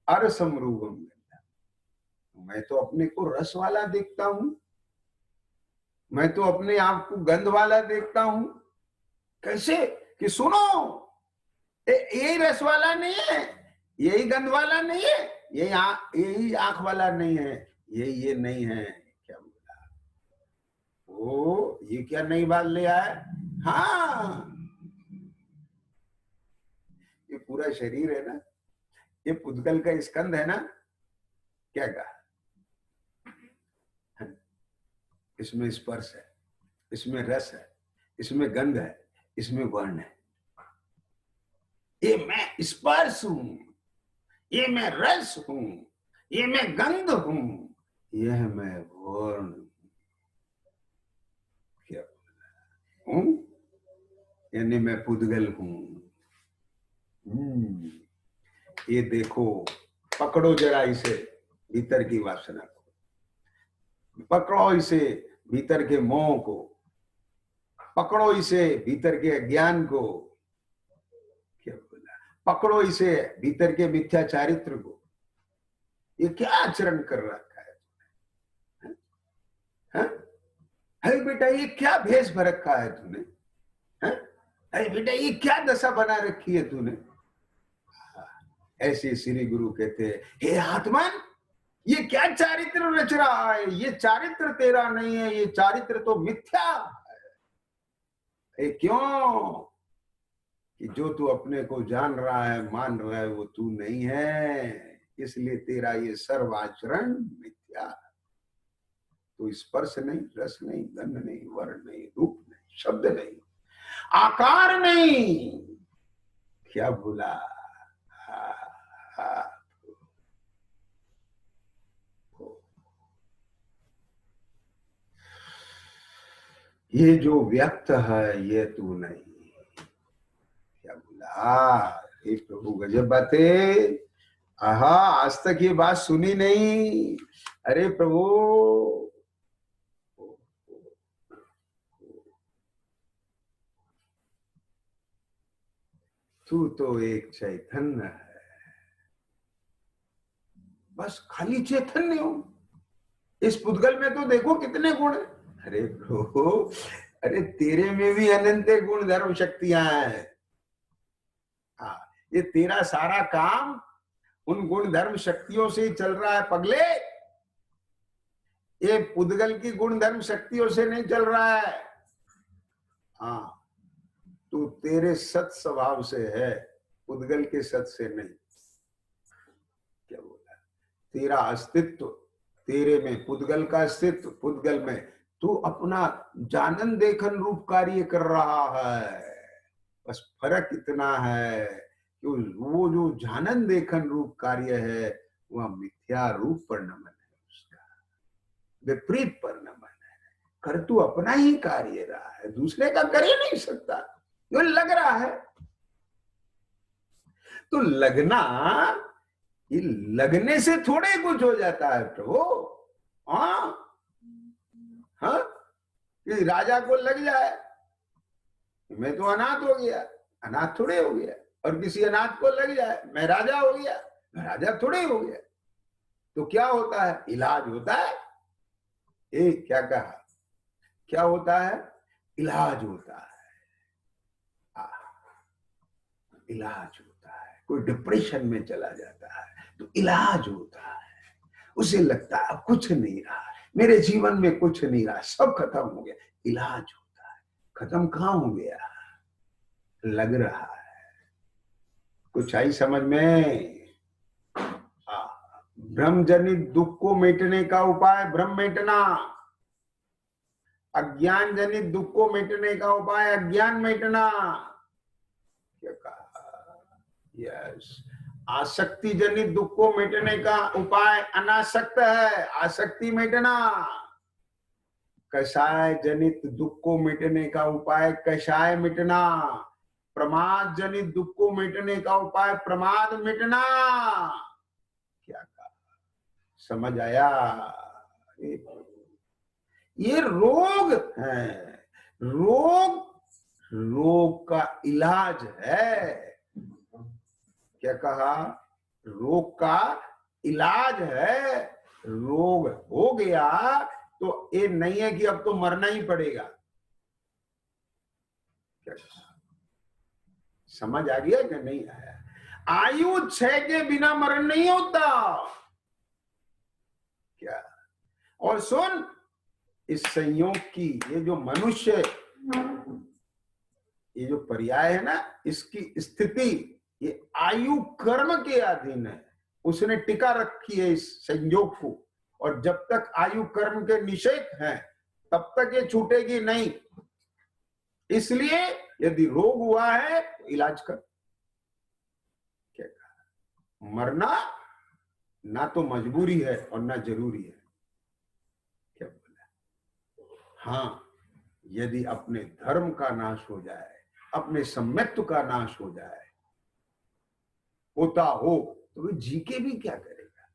अरसम रूपम। मैं तो अपने को रस वाला देखता हूं, मैं तो अपने आप को गंध वाला देखता हूं। कैसे? कि सुनो, यही रस वाला नहीं है, यही गंध वाला नहीं है, यही आंख वाला नहीं है, ये नहीं है। क्या बोला? ओ, ये क्या नई बात ले आया? हाँ, ये पूरा शरीर है ना, ये पुद्गल का स्कंद है ना। क्या कहा? इसमें स्पर्श है, इसमें रस है, इसमें गंध है, इसमें वर्ण है। ये मैं स्पर्श हूं, ये मैं रस हूं, ये मैं गंध हूं, यह मैं वर्ण क्या हूं? यानी मैं पुद्गल हूं। ये देखो, पकड़ो जरा इसे, भीतर की वासना को पकड़ो, इसे भीतर के मोह को पकड़ो, इसे भीतर के अज्ञान को। क्या बोला? पकड़ो इसे भीतर के मिथ्या चारित्र को। ये क्या आचरण कर रखा है तूने? है बेटा, ये क्या भेष भर रखा है तूने? अरे बेटा, ये क्या दशा बना रखी है तूने? ऐसे श्री गुरु कहते हैं, हे आत्मन, ये क्या चारित्र रच रहा है? ये चारित्र तेरा नहीं है, ये चारित्र तो मिथ्या है। क्यों? कि जो तू अपने को जान रहा है, मान रहा है, वो तू नहीं है, इसलिए तेरा ये सर्व आचरण मिथ्या। तो स्पर्श नहीं, रस नहीं, गंध नहीं, वर्ण नहीं, रूप नहीं, शब्द नहीं, आकार नहीं। क्या भूला? ये जो व्यक्त है, ये तू नहीं। क्या बोला? हे प्रभु, गजब बातें। आहा, आज तक ये बात सुनी नहीं। अरे प्रभु, तू तो एक चैतन्य है, बस खाली चैतन्य हो। इस पुद्गल में तो देखो कितने गुण है। अरे प्रभु, अरे तेरे में भी अनंत गुण धर्म शक्तियां हैं। हाँ, ये तेरा सारा काम उन गुण धर्म शक्तियों से ही चल रहा है पगले। ये पुद्गल की गुण धर्म शक्तियों से नहीं चल रहा है। हाँ, तू तेरे सत स्वभाव से है, पुद्गल के सत से नहीं। क्या बोला? तेरा अस्तित्व तेरे में, पुद्गल का अस्तित्व पुद्गल में, तू अपना जानन देखन रूप कार्य कर रहा है। बस फर्क इतना है कि वो जो जानन देखन रूप कार्य है, वह मिथ्या रूप पर नमन है, उसका विपरीत पर नमन है। कर तू अपना ही कार्य रहा है, दूसरे का कर ही नहीं सकता। जो लग रहा है तो लगना, ये लगने से थोड़े कुछ हो जाता है प्रभु। हाँ, कि राजा को लग जाए मैं तो अनाथ हो गया, अनाथ थोड़े हो गया, और किसी अनाथ को लग जाए मैं राजा हो गया, मैं राजा थोड़े हो गया। तो क्या होता है? इलाज होता है। क्या कहा? क्या होता है? इलाज होता है। इलाज होता है। कोई डिप्रेशन में चला जाता है तो इलाज होता है। उसे लगता है अब कुछ नहीं रहा, मेरे जीवन में कुछ नहीं रहा, सब खत्म हो गया। इलाज होता है। खत्म कहां हो गया? लग रहा है। कुछ आई समझ में? ब्रह्म जनित दुख को मिटने का उपाय ब्रह्म मिटना, अज्ञान जनित दुख को मिटने का उपाय अज्ञान मिटना। क्या कहा? यस। आसक्ति जनित दुख को मिटने का उपाय अनासक्त है, आसक्ति मिटना। कषाय जनित दुख को मिटने का उपाय कषाय मिटना। प्रमाद जनित दुख को मिटने का उपाय प्रमाद मिटना। क्या कहा? समझ आया? ये रोग है। रोग, रोग का इलाज है। क्या कहा? रोग का इलाज है। रोग हो गया तो ये नहीं है कि अब तो मरना ही पड़ेगा। क्या कहा? समझ आ गया कि नहीं आया? आयु 6 के बिना मरण नहीं होता। क्या? और सुन, इस संयोग की ये जो मनुष्य, ये जो पर्याय है ना, इसकी स्थिति ये आयु कर्म के अधीन है। उसने टिका रखी है इस संयोग को, और जब तक आयु कर्म के निषेध हैं तब तक ये छूटेगी नहीं। इसलिए यदि रोग हुआ है तो इलाज कर। क्या कहा? मरना ना तो मजबूरी है और ना जरूरी है। क्या बोला? हाँ, यदि अपने धर्म का नाश हो जाए, अपने सम्यत्व का नाश हो जाए, होता हो, तो जी के भी क्या करेगा?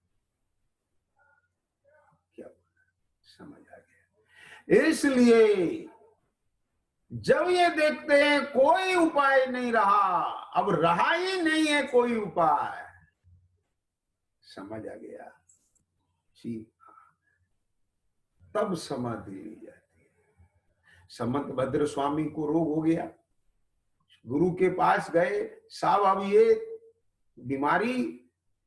क्या बोला? समझ आ गया? इसलिए जब ये देखते हैं कोई उपाय नहीं रहा, अब रहा ही नहीं है कोई उपाय, समझ आ गया जी, तब समाधि ली जाती है। समंत भद्र स्वामी को रोग हो गया, गुरु के पास गए, साहब अब ये बीमारी,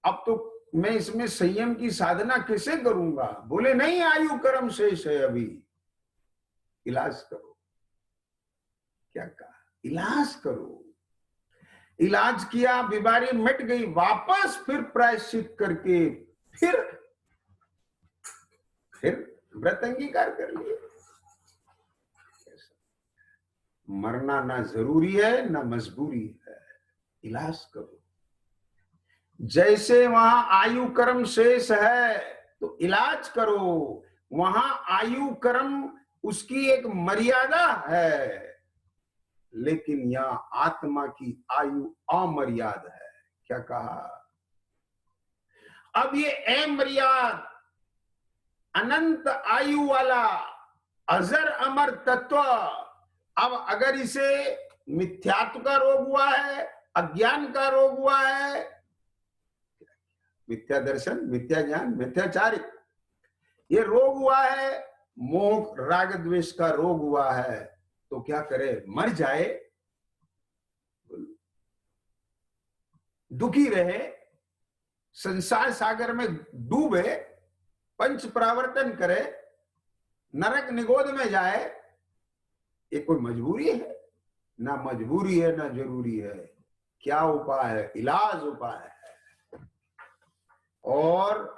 अब तो मैं इसमें संयम की साधना कैसे करूंगा? बोले नहीं, आयु कर्म शेष है, अभी इलाज करो। क्या कहा? इलाज करो। इलाज किया, बीमारी मिट गई, वापस फिर प्रायश्चित करके फिर व्रत अंगीकार कर लिए। मरना ना जरूरी है ना मजबूरी है, इलाज करो। जैसे वहां आयु कर्म शेष है तो इलाज करो, वहां आयु कर्म उसकी एक मर्यादा है, लेकिन यहां आत्मा की आयु अमर्याद है। क्या कहा? अब ये अमर्याद अनंत आयु वाला अजर अमर तत्व, अब अगर इसे मिथ्यात्व का रोग हुआ है, अज्ञान का रोग हुआ है, मिथ्या दर्शन, मिथ्या ज्ञान, मिथ्याचारित, ये रोग हुआ है, मोह राग द्वेष का रोग हुआ है, तो क्या करे? मर जाए, दुखी रहे, संसार सागर में डूबे, पंच प्रावर्तन करे, नरक निगोद में जाए, ये कोई मजबूरी है? ना मजबूरी है ना जरूरी है। क्या उपाय है? इलाज उपाय है। और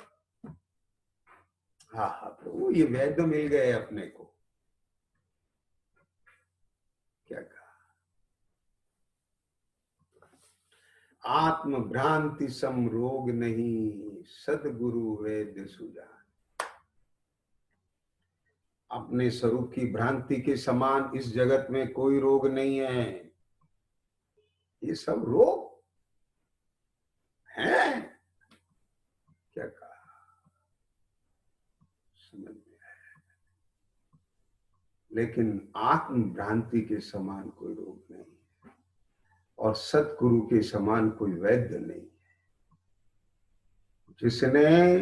हाँ हाँ प्रभु, ये वैद्य मिल गए अपने को। क्या कहा? आत्म भ्रांति सम रोग नहीं, सदगुरु वैद्य सुजान। अपने स्वरूप की भ्रांति के समान इस जगत में कोई रोग नहीं है। ये सब रोग हैं। क्या कहा? समझ में आया? लेकिन आत्म भ्रांति के समान कोई रोग नहीं और सतगुरु के समान कोई वैद्य नहीं। जिसने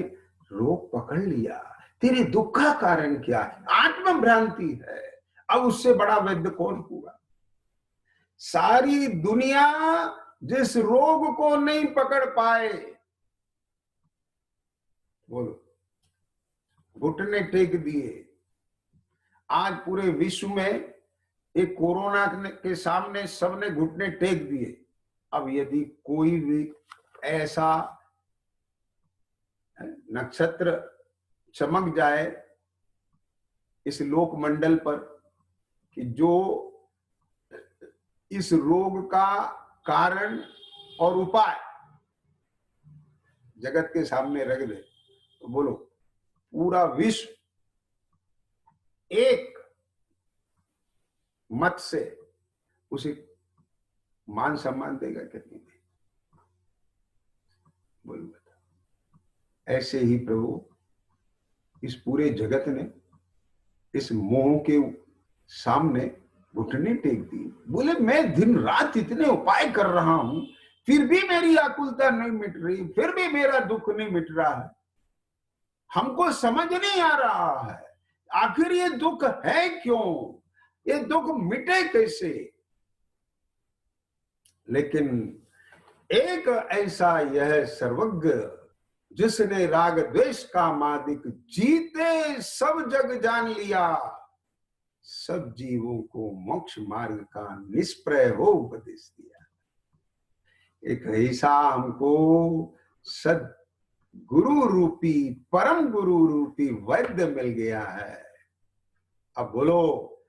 रोग पकड़ लिया, तेरे दुख का कारण क्या है? आत्म भ्रांति है। अब उससे बड़ा वैद्य कौन हुआ? सारी दुनिया जिस रोग को नहीं पकड़ पाए, बोलो, घुटने टेक दिए। आज पूरे विश्व में एक कोरोना के सामने सबने घुटने टेक दिए। अब यदि कोई भी ऐसा नक्षत्र चमक जाए इस लोकमंडल पर कि जो इस रोग का कारण और उपाय जगत के सामने रख दे, तो बोलो पूरा विश्व एक मत से उसे मान सम्मान देगा कि नहीं? बोलो बता। ऐसे ही प्रभु इस पूरे जगत ने इस मोह के सामने घुटने टेक दी। बोले मैं दिन रात इतने उपाय कर रहा हूं, फिर भी मेरी आकुलता नहीं मिट रही, फिर भी मेरा दुख नहीं मिट रहा है। हमको समझ नहीं आ रहा है आखिर ये दुख है क्यों, ये दुख मिटे कैसे। लेकिन एक ऐसा यह सर्वज्ञ जिसने राग द्वेष का मादिक जीते सब जग जान लिया, सब जीवों को मोक्ष मार्ग का निष्प्रय हो उपदेश दिया। एक ऐसा हमको सद गुरु रूपी, परम गुरु रूपी वैद्य मिल गया है। अब बोलो,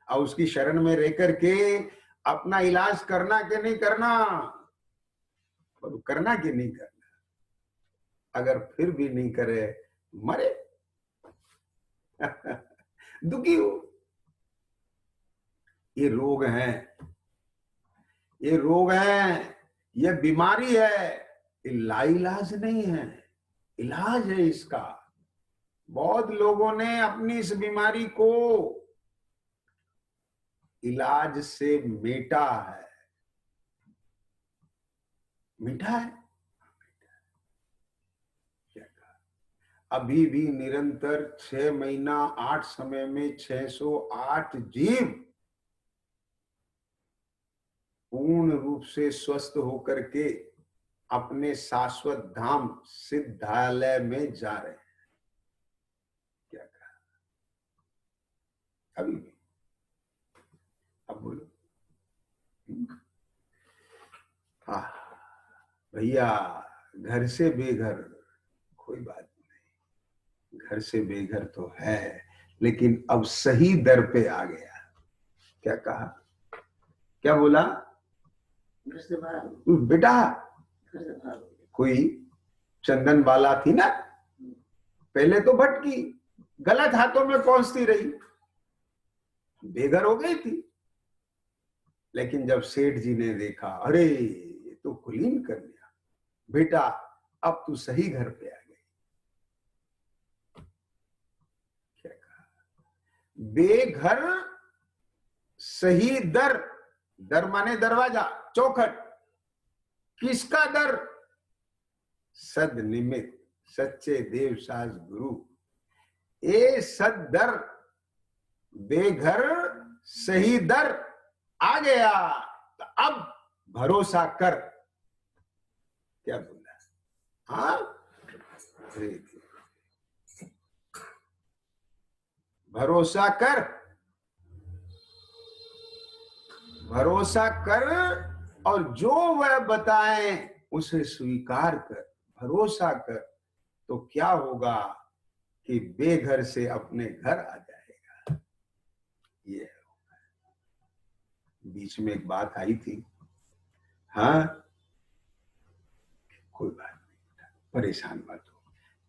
अब उसकी शरण में रह करके अपना इलाज करना कि नहीं करना? बोलो करना कि नहीं करना? अगर फिर भी नहीं करे, मरे दुखी हो। ये रोग है, ये रोग है, ये बीमारी है, ये लाइलाज नहीं है, इलाज है इसका। बहुत लोगों ने अपनी इस बीमारी को इलाज से मेटा है। मीठा है क्या कहा? अभी भी निरंतर 6 महीना 8 समय में 608 जीव पूर्ण रूप से स्वस्थ होकर के अपने शाश्वत धाम सिद्धालय में जा रहे हैं। क्या कहा? अभी भी। अब बोलो भैया, घर से बेघर कोई बात नहीं, घर से बेघर तो है, लेकिन अब सही दर पे आ गया। क्या कहा? क्या बोला? बेटा कोई चंदन वाला थी ना, पहले तो भटकी, गलत हाथों में पहुंचती रही, बेघर हो गई थी। लेकिन जब सेठ जी ने देखा, अरे ये तो कुलीन कर लिया, बेटा अब तू सही घर पे आ गई। क्या कहा? बेघर सही दर, दर माने दरवाजा, चौखट। किसका दर? सद निमित सच्चे देव साज गुरु। ए सद दर, बेघर सही दर आ गया, तो अब भरोसा कर। क्या बोला? हाँ, भरोसा कर, भरोसा कर, और जो वह बताएं उसे स्वीकार कर। भरोसा कर तो क्या होगा कि बेघर से अपने घर आ जाएगा। ये बीच में एक बात आई थी, हाँ कोई बात नहीं, परेशान मत हो,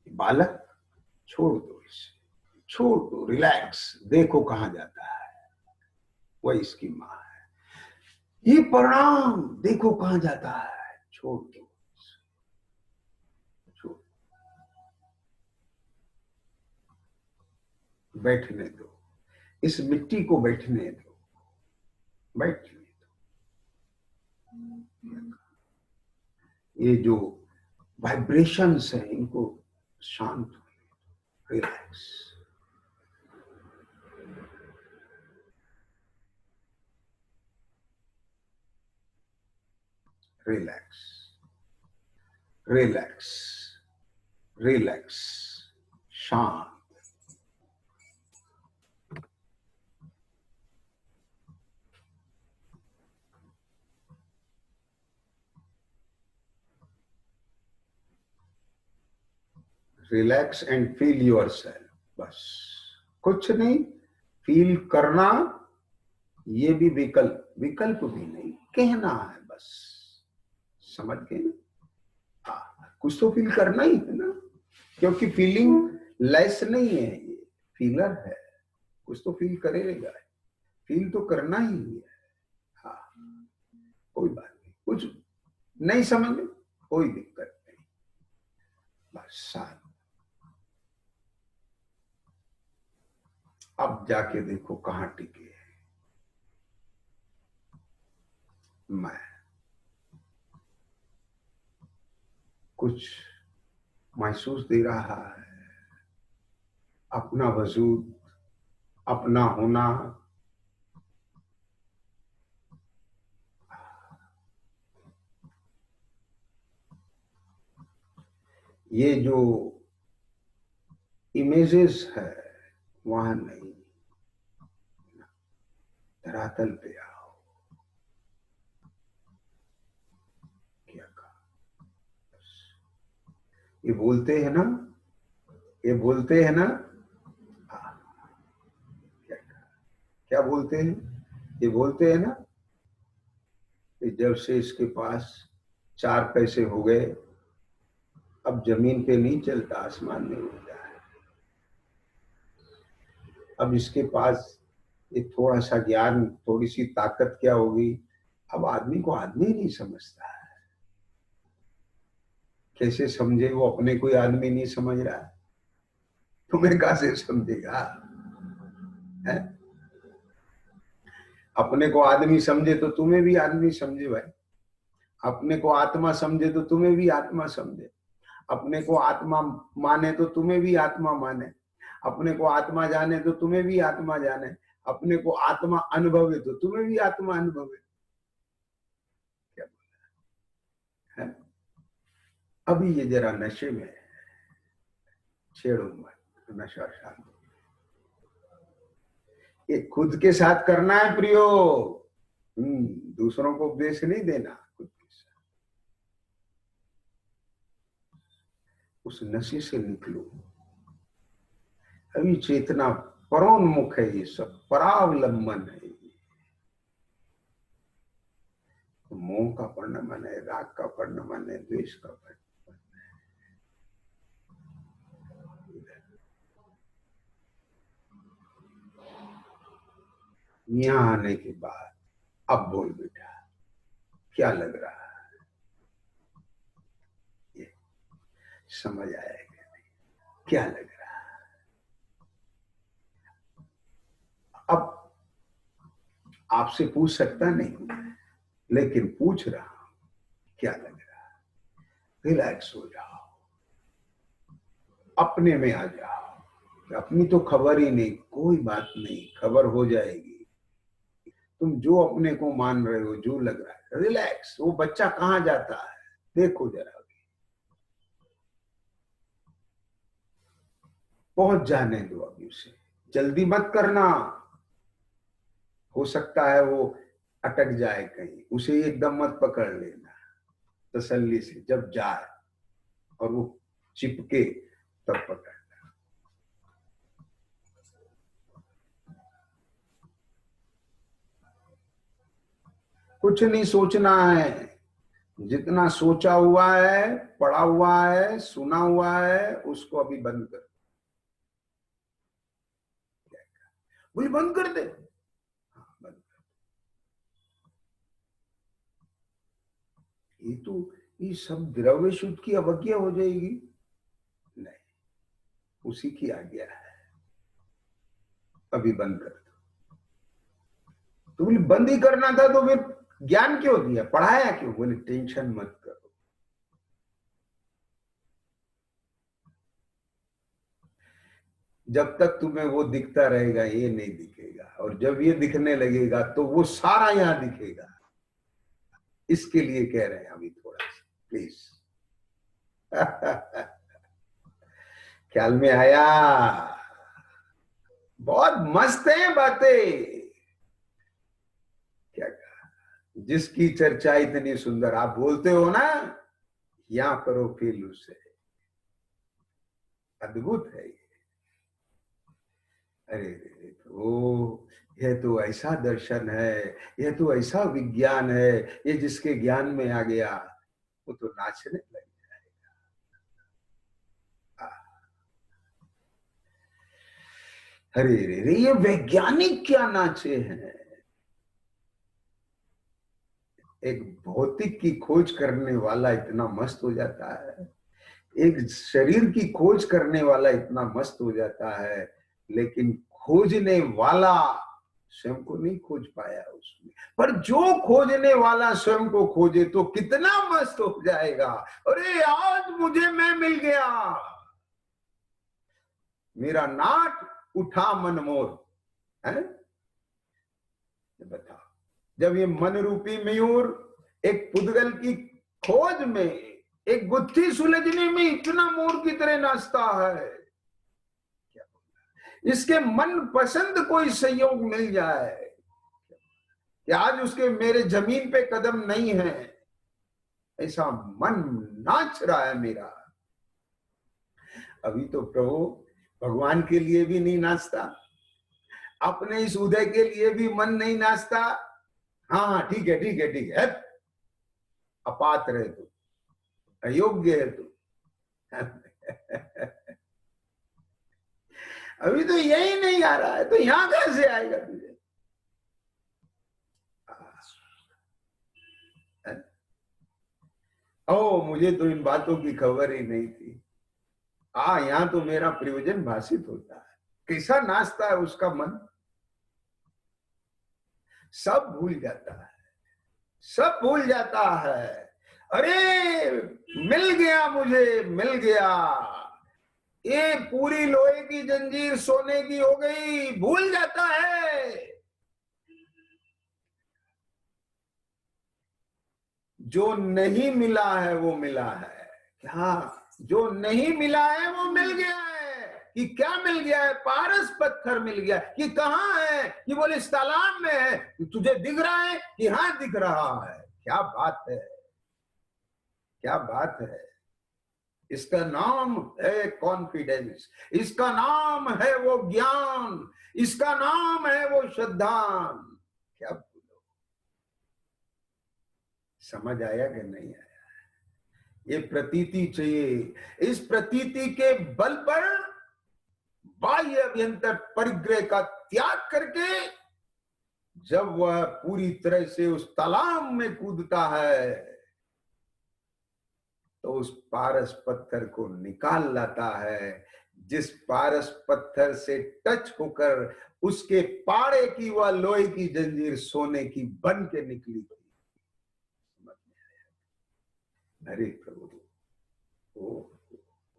बालक छोड़ दो इसे, छोड़ दो, रिलैक्स, देखो कहां जाता है, वह इसकी माँ है। ये परिणाम देखो कहां जाता है, छोड़ दो, छोड़, बैठने दो। इस मिट्टी को बैठने दो, बैठने दो। ये जो वाइब्रेशंस हैं इनको शांत होने, रिलैक्स। रिलैक्स, रिलैक्स, रिलैक्स, शांत। Relax and feel your self, बस कुछ नहीं। फील करना ये भी विकल्प, विकल्प भी नहीं, कहना है बस। समझ गए ना? कुछ तो फील करना ही है ना, क्योंकि फीलिंग लेस नहीं है, ये फीलर है। कुछ तो फील करेगा, फील तो करना ही है। हाँ, कोई बात नहीं, कुछ नहीं समझ में कोई दिक्कत नहीं, बस शांत। अब जाके देखो कहां टिके है। मैं कुछ महसूस दे रहा है, अपना वजूद, अपना होना। ये जो इमेजेस है वहां नहीं, धरातल पे आओ। क्या कहा? ये बोलते हैं ना, ये बोलते हैं ना, क्या क्या बोलते हैं? ये बोलते हैं ना कि जब से इसके पास 4 पैसे हो गए, अब जमीन पे नहीं चलता, आसमान में उड़ता है। अब इसके पास ये थोड़ा सा ज्ञान, थोड़ी सी ताकत क्या होगी, अब आदमी को आदमी नहीं समझता है। कैसे समझे? वो अपने कोई आदमी नहीं समझ रहा है, तुम्हें कहां से समझेगा? है? अपने को आदमी समझे तो तुम्हें भी आदमी समझे भाई। अपने को आत्मा समझे तो तुम्हें भी आत्मा समझे। अपने को आत्मा माने तो तुम्हें भी आत्मा माने। अपने को आत्मा जाने तो तुम्हें भी आत्मा जाने। अपने को आत्मा अनुभवे तो तुम्हें भी आत्मा अनुभवे। क्या बोला है? अभी ये जरा नशे में है, छेड़ो मत, नशा शांत। ये खुद के साथ करना है प्रयोग, दूसरों को उपदेश नहीं देना। खुद के साथ उस नशे से निकलो। अभी चेतना परोन्मुख है, ये सब परावलंबन है। तो मोह का परिणमन है, राग का परिणमन है, द्वेष का परिणमन है। यहाँ आने के बाद अब बोल बेटा, क्या लग रहा है? ये समझ आया कि नहीं? क्या लग रहा है? अब आपसे पूछ सकता नहीं, लेकिन पूछ रहा हूं, क्या लग रहा है? रिलैक्स हो जाओ, अपने में आ जाओ। अपनी तो खबर ही नहीं, कोई बात नहीं, खबर हो जाएगी। तुम जो अपने को मान रहे हो, जो लग रहा है, रिलैक्स। वो बच्चा कहां जाता है देखो जरा, पहुंच जाने दो अभी उसे, जल्दी मत करना। हो सकता है वो अटक जाए कहीं, उसे एकदम मत पकड़ लेना, तसल्ली से जब जाए और वो चिपके तब पकड़। कुछ नहीं सोचना है, जितना सोचा हुआ है, पढ़ा हुआ है, सुना हुआ है, उसको अभी बंद कर। वही बंद कर दे, हाँ, बंद कर। ये तो ये सब द्रव्य शुद्ध की अवज्ञा हो जाएगी। नहीं, उसी की आज्ञा है, अभी बंद कर दो। तो बोले बंद ही करना था तो फिर ज्ञान क्यों दिया, पढ़ाया क्यों? बोले टेंशन मत करो, जब तक तुम्हें वो दिखता रहेगा ये नहीं दिखेगा, और जब ये दिखने लगेगा तो वो सारा यहां दिखेगा। इसके लिए कह रहे हैं अभी थोड़ा सा प्लीज। ख्याल में आया? बहुत मस्त है बातें। क्या कहा, जिसकी चर्चा इतनी सुंदर, आप बोलते हो ना, यहां करो फील उसे, अद्भुत है ये। अरे तो यह तो ऐसा दर्शन है, यह तो ऐसा विज्ञान है, ये जिसके ज्ञान में आ गया वो तो नाचने लग जाएगा। अरे रे ये वैज्ञानिक क्या नाचे हैं। एक भौतिक की खोज करने वाला इतना मस्त हो जाता है, एक शरीर की खोज करने वाला इतना मस्त हो जाता है, लेकिन खोजने वाला स्वयं को नहीं खोज पाया उसमें। पर जो खोजने वाला स्वयं को खोजे तो कितना मस्त हो जाएगा। अरे आज मुझे मैं मिल गया, मेरा नाट उठा मन मोर है। बताओ, जब ये मन रूपी मयूर एक पुद्गल की खोज में, एक गुत्थी सुलझने में इतना मोर की तरह नाचता है, इसके मन पसंद कोई संयोग मिल जाए कि आज उसके मेरे जमीन पे कदम नहीं है, ऐसा मन नाच रहा है मेरा। अभी तो प्रभु भगवान के लिए भी नहीं नाचता, अपने इस उदय के लिए भी मन नहीं नाचता। हाँ ठीक है ठीक है ठीक है, अपात्र है तू, अयोग्य है तू। अभी तो यही नहीं आ रहा है, तो यहां कैसे आएगा तुझे? ओ मुझे तो इन बातों की खबर ही नहीं थी। यहां तो मेरा प्रयोजन भाषित होता है। कैसा नाचता है उसका मन, सब भूल जाता है, सब भूल जाता है। अरे मिल गया, मुझे मिल गया, ये पूरी लोहे की जंजीर सोने की हो गई, भूल जाता है। जो नहीं मिला है वो मिला है, क्या जो नहीं मिला है वो मिल गया है। कि क्या मिल गया है? पारस पत्थर मिल गया। कि कहाँ है? कि बोले इस तालाब में है। कि तुझे दिख रहा है? कि हाँ दिख रहा है। क्या बात है, क्या बात है। इसका नाम है कॉन्फिडेंस, इसका नाम है वो ज्ञान, इसका नाम है वो श्रद्धान। क्या बोलो, समझ आया कि नहीं आया? ये प्रतीति चाहिए, इस प्रतीति के बल पर बाह्य अभ्यंतर परिग्रह का त्याग करके जब वह पूरी तरह से उस तालाब में कूदता है तो उस पारस पत्थर को निकाल लाता है, जिस पारस पत्थर से टच होकर उसके पाड़े की वह लोहे की जंजीर सोने की बन के निकली थी। समझ में आया? अरे प्रभु,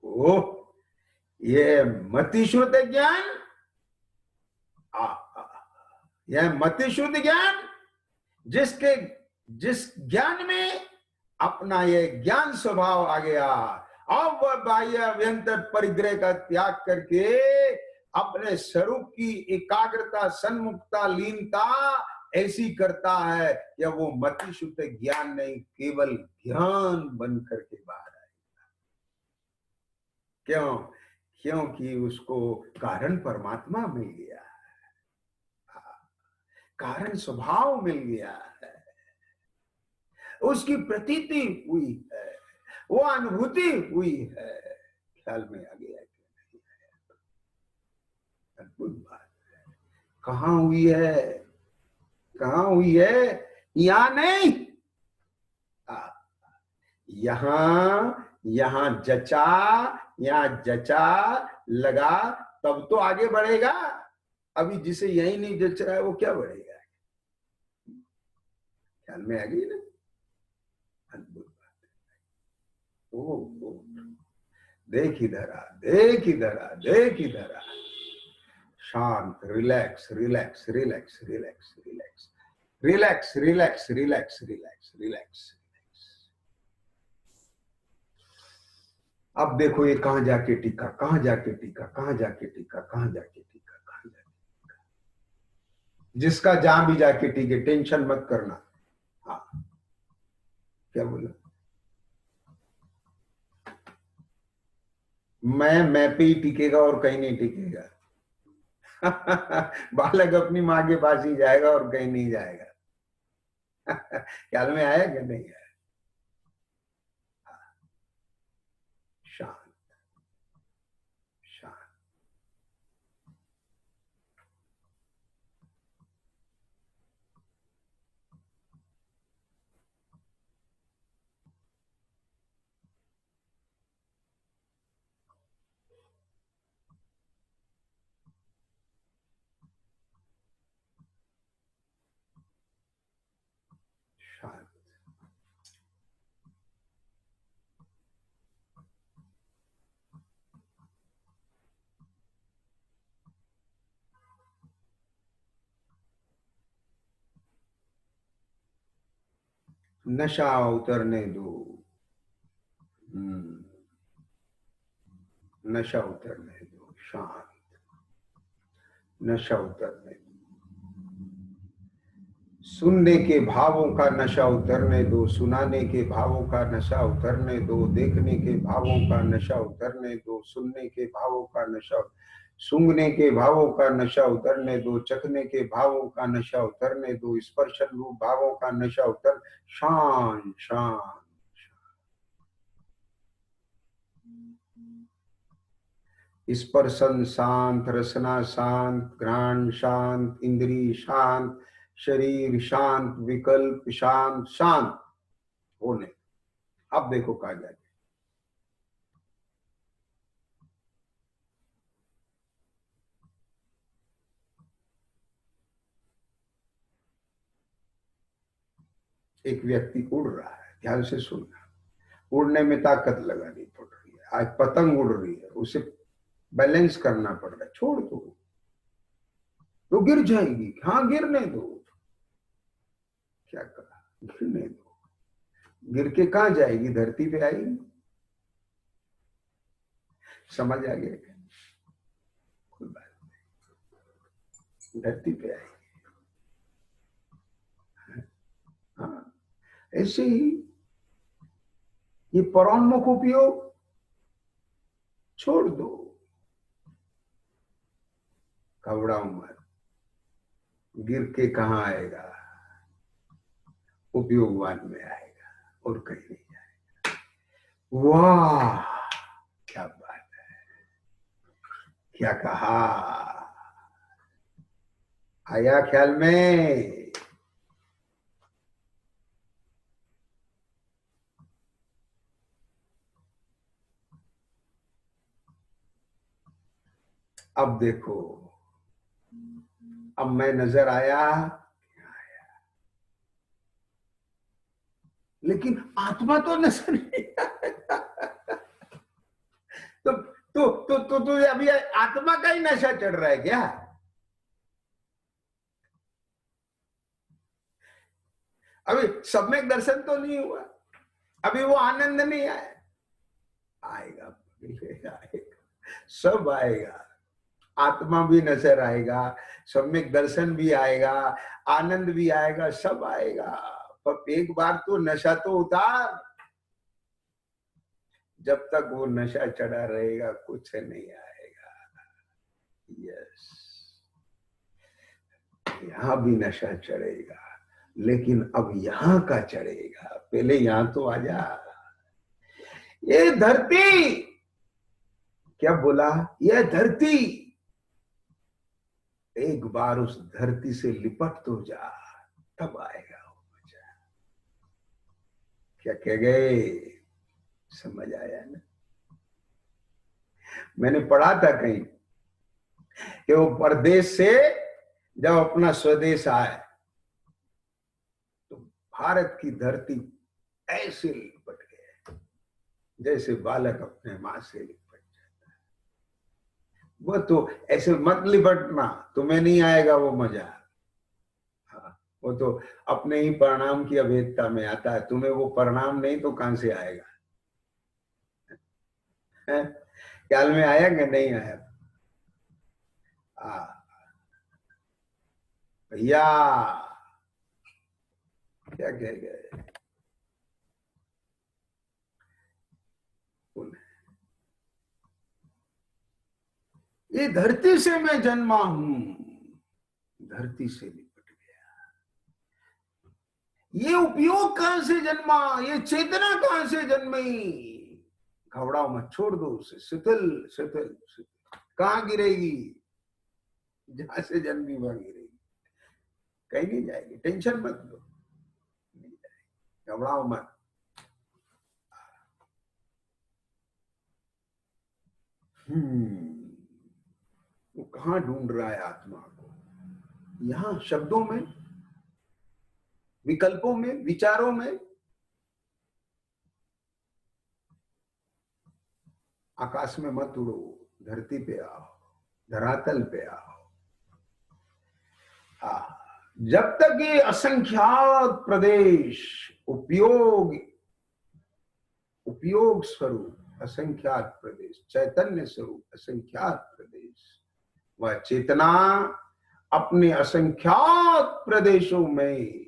ओ ये मतिश्रुत ज्ञान, यह मतिश्रुत ज्ञान, जिस ज्ञान में अपना ये ज्ञान स्वभाव आ गया, अब वह बाह्य अभ्यंतर परिग्रह का त्याग करके अपने स्वरूप की एकाग्रता, सन्मुखता, लीनता ऐसी करता है या वो मतिशुद्ध ज्ञान नहीं, केवल ज्ञान बन करके बाहर आएगा। क्यों? क्योंकि उसको कारण परमात्मा मिल गया, कारण स्वभाव मिल गया है, उसकी प्रतीति हुई है, वो अनुभूति हुई है। ख्याल में आ गया कि नहीं आया? अद्भुत बात है। कहाँ हुई है? कहाँ हुई है? यहां नहीं, यहां जचा, यहां जचा लगा तब तो आगे बढ़ेगा। अभी जिसे यही नहीं जच रहा है वो क्या बढ़ेगा? ख्याल में आ गई ना? अद्भुत बात है। ओ देख इधर आ, देख इधर आ, देख इधर आ। शांत, relax relax relax relax relax relax relax relax relax relax. अब देखो ये कहां जाके टिका, कहां जाके टिका, कहां जाके टिका, कहां जाके टिका, कहां जाके टिका। जिसका जहां भी जाके टिके, टेंशन मत करना। हाँ, क्या बोला? मैं पे ही टिकेगा और कहीं नहीं टिकेगा। बालक अपनी माँ के पास ही जाएगा और कहीं नहीं जाएगा। ख्याल में आया कि नहीं आया? शांत शांत। शांत। नशा उतरने दो। नशा उतरने दो। शांत। नशा उतरने दो। सुनने के भावों का नशा उतरने दो, सुनाने के भावों का नशा उतरने दो, देखने के भावों का नशा उतरने दो, सुनने के भावों का नशा, सूंघने के भावों का नशा उतरने दो, चखने के भावों का नशा उतरने दो, स्पर्शन रूप भावों का नशा उतर। शांत शांत। स्पर्शन शांत, रसना शांत, घ्राण शांत, इंद्रिय शांत, शरीर शांत, विकल्प शांत। शांत होने। अब देखो कहा जाए। एक व्यक्ति उड़ रहा है, ध्यान से सुनना। उड़ने में ताकत लगानी पड़ रही है। आज पतंग उड़ रही है, उसे बैलेंस करना पड़ रहा है। छोड़ दो, तो गिर जाएगी। हाँ, गिरने दो। क्या कहा? गिरने दो। गिर के कहां जाएगी? धरती पे आएगी। समझ आ गया? कोई बात नहीं, धरती पे आएगी। हाँ, ऐसे ही ये परोन्मुख उपयोग छोड़ दो। घबराओ मत। गिर के कहां आएगा? उपयोगवान में आएगा और कहीं नहीं जाएगा। वाह, क्या बात है! क्या कहा? आया ख्याल में? अब देखो, अब मैं नजर आया, लेकिन आत्मा तो नजर नहीं आया। तो अभी आत्मा का ही नशा चढ़ रहा है क्या? अभी सम्यक दर्शन तो नहीं हुआ, अभी वो आनंद नहीं आया। आएगा, आएगा, सब आएगा। आत्मा भी नजर आएगा, सम्यक दर्शन भी आएगा, आनंद भी आएगा, सब आएगा। पर एक बार तो नशा तो उतार। जब तक वो नशा चढ़ा रहेगा कुछ नहीं आएगा। यस, यहां भी नशा चढ़ेगा, लेकिन अब यहां का चढ़ेगा। पहले यहां तो आ जा। ये धरती, क्या बोला? ये धरती, एक बार उस धरती से लिपट तो जा, तब आएगा वो मजा। क्या कह गए? समझ आया ना? मैंने पढ़ा था कहीं कि वो परदेश से जब अपना स्वदेश आए तो भारत की धरती ऐसे लिपट गए जैसे बालक अपने मां से लिपट जाता है। वो तो ऐसे मत लिपटना, तुम्हें नहीं आएगा वो मजा। हाँ, वो तो अपने ही परिणाम की अभेदता में आता है, तुम्हें वो परिणाम नहीं तो कहां से आएगा? ख्याल में आया कि नहीं आया? भैया क्या कह गए? ये धरती से मैं जन्मा हूं, धरती से लिपट गया। ये उपयोग कहां से जन्मा, ये चेतना कहां से जन्मी? घबराओ मत, छोड़ दो उसे, शिथिल शिथिल शिथिल। कहां गिरेगी? जहां से जन्मी वहां गिरेगी, कहीं नहीं जाएगी। टेंशन मत लो, नहीं जाएगी, घबराओ मत। वो कहां ढूंढ रहा है आत्मा को? यहां शब्दों में, विकल्पों में, विचारों में। आकाश में मत उड़ो, धरती पे आओ, धरातल पे आओ। जब तक ये असंख्यात प्रदेश उपयोग स्वरूप असंख्यात प्रदेश, चैतन्य स्वरूप असंख्यात प्रदेश, वह चेतना अपने असंख्यात प्रदेशों में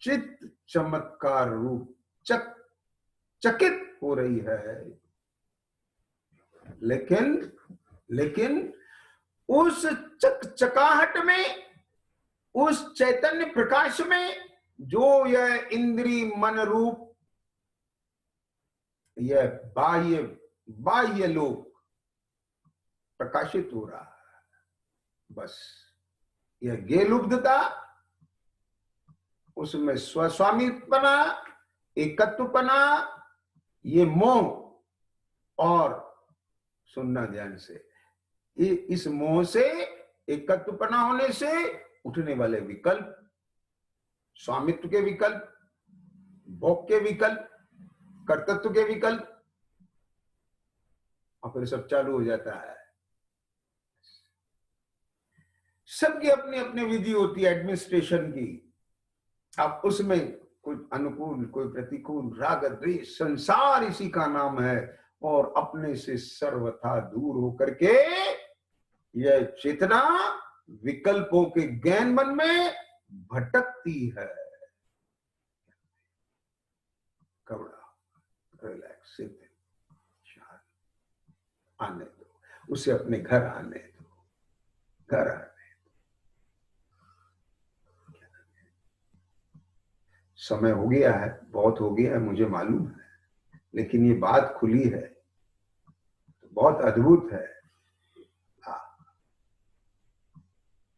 चित चमत्कार रूप चकित हो रही है। लेकिन उस चकाहट में, उस चैतन्य प्रकाश में जो यह इंद्री मन रूप, यह बाह्य लोक प्रकाशित हो रहा है, बस यह गेलुब्धता, उसमें स्वस्वामित्वपना, एकत्वपना, ये मोह, और सुनना ध्यान से, इस मोह से, एकत्वपना होने से उठने वाले विकल्प, स्वामित्व के विकल्प, भोग के विकल्प, कर्तृत्व के विकल्प, और फिर सब चालू हो जाता है। सबकी अपनी अपनी विधि होती है एडमिनिस्ट्रेशन की। अब उसमें कोई अनुकूल, कोई प्रतिकूल, राग द्वेष, संसार इसी का नाम है। और अपने से सर्वथा दूर होकर के यह चेतना विकल्पों के ज्ञान मन में भटकती है। घबरा, रिलैक्स, आने दो उसे, अपने घर आने दो, घर आने दो। समय हो गया है, बहुत हो गया है, मुझे मालूम है, लेकिन ये बात खुली है तो बहुत अद्भुत है।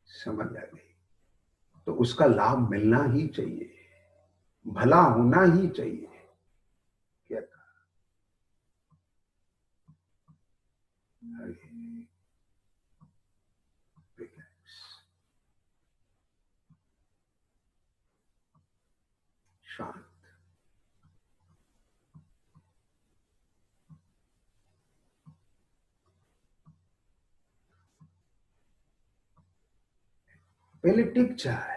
समझ आ गई तो उसका लाभ मिलना ही चाहिए, भला होना ही चाहिए। क्या कहा? शांत, पहले टिक जाए।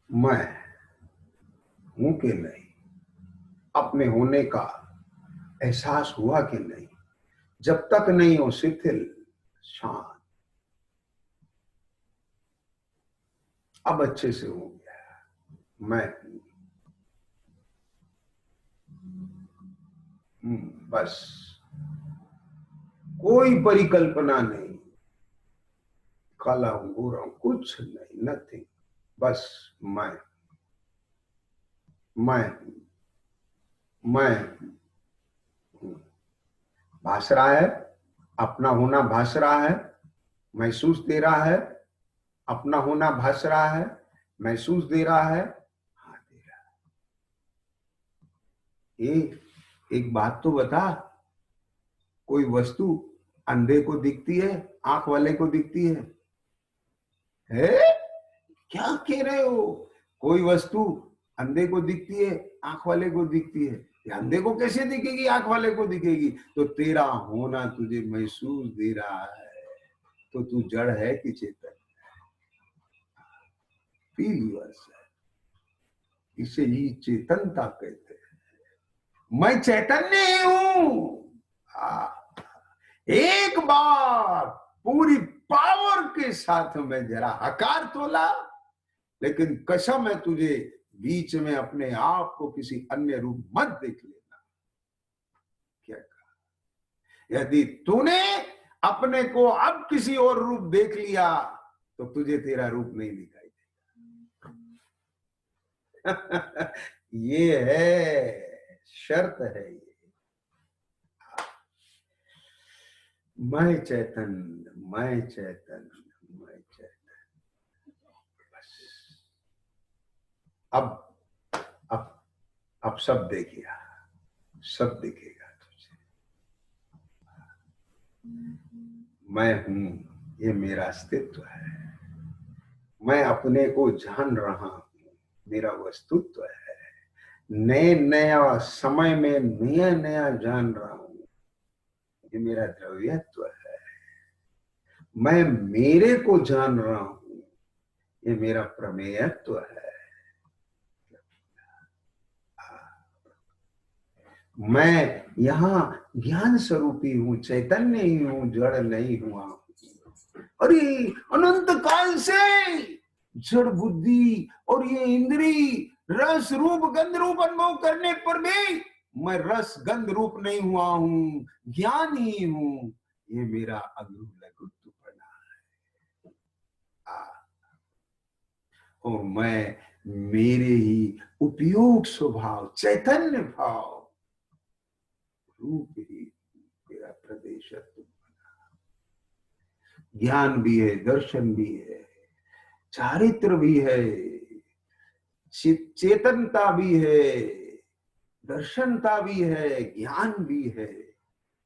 मैं हूं कि नहीं, अपने होने का एहसास हुआ कि नहीं? जब तक नहीं हो शिथिल, शांत, अब अच्छे से हो गया। मैं बस, कोई परिकल्पना नहीं, काला हूं, गोरा हूं, कुछ नहीं, नथिंग, बस मैं भास रहा है, अपना होना भास रहा है, महसूस दे रहा है, अपना होना भास रहा है, महसूस दे रहा है। हाँ, दे रहा है। एक बात तो बता, कोई वस्तु अंधे को दिखती है, आंख वाले को दिखती है? क्या कह रहे हो? कोई वस्तु अंधे को दिखती है, आंख वाले को दिखती है। अंधे को कैसे दिखेगी, आंख वाले को दिखेगी? तो तेरा होना तुझे महसूस दे रहा है, तो तू जड़ है कि चेतन? Feel yourself. इसे ही चेतनता कहते हैं। मैं चैतन्य ही हूं। एक बार पूरी पावर के साथ में जरा आकार तोला, लेकिन कसम है तुझे, बीच में अपने आप को किसी अन्य रूप मत देख लेना। क्या कहा? यदि तूने अपने को अब किसी और रूप देख लिया तो तुझे तेरा रूप नहीं दिखाई देगा। ये है, शर्त है ये। मैं चैतन, मैं चैतन, मैं चैतन। बस अब सब देखिए, सब दिखेगा तुझे। मैं हूं, ये मेरा अस्तित्व है। मैं अपने को जान रहा हूं, मेरा वस्तुत्व है। नए नया समय में नया नया जान रहा हूं, ये मेरा द्रव्यत्व है। मैं मेरे को जान रहा हूं, ये मेरा प्रमेयत्व है। मैं यहाँ ज्ञान स्वरूपी हूँ, चैतन्य ही हूँ, जड़ नहीं हुआ। अरे अनंत काल से जड़ बुद्धि और ये इंद्री रस रूप गंध रूप अनुभव करने पर भी मैं रस गंध रूप नहीं हुआ हूँ, ज्ञान ही हूँ। ये मेरा अग्रु लघुत्व बना है। और मैं मेरे ही उपयोग स्वभाव चैतन्य भाव रूप ही मेरा प्रदेशत्व बना। ज्ञान भी है, दर्शन भी है, चारित्र भी है, चेतनता भी है, दर्शनता भी है, ज्ञान भी है,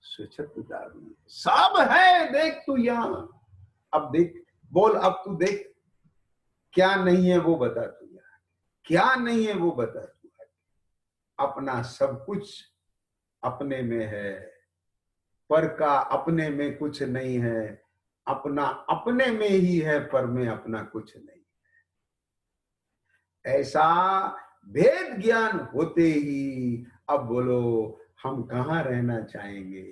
स्वच्छता भी है, सब है। देख तू यहां, अब देख, बोल अब तू देख, क्या नहीं है वो बता तू यहां, क्या नहीं है वो बता तू। अपना सब कुछ अपने में है, पर का अपने में कुछ नहीं है, अपना अपने में ही है, पर में अपना कुछ नहीं है। ऐसा भेद ज्ञान होते ही अब बोलो हम कहाँ रहना चाहेंगे,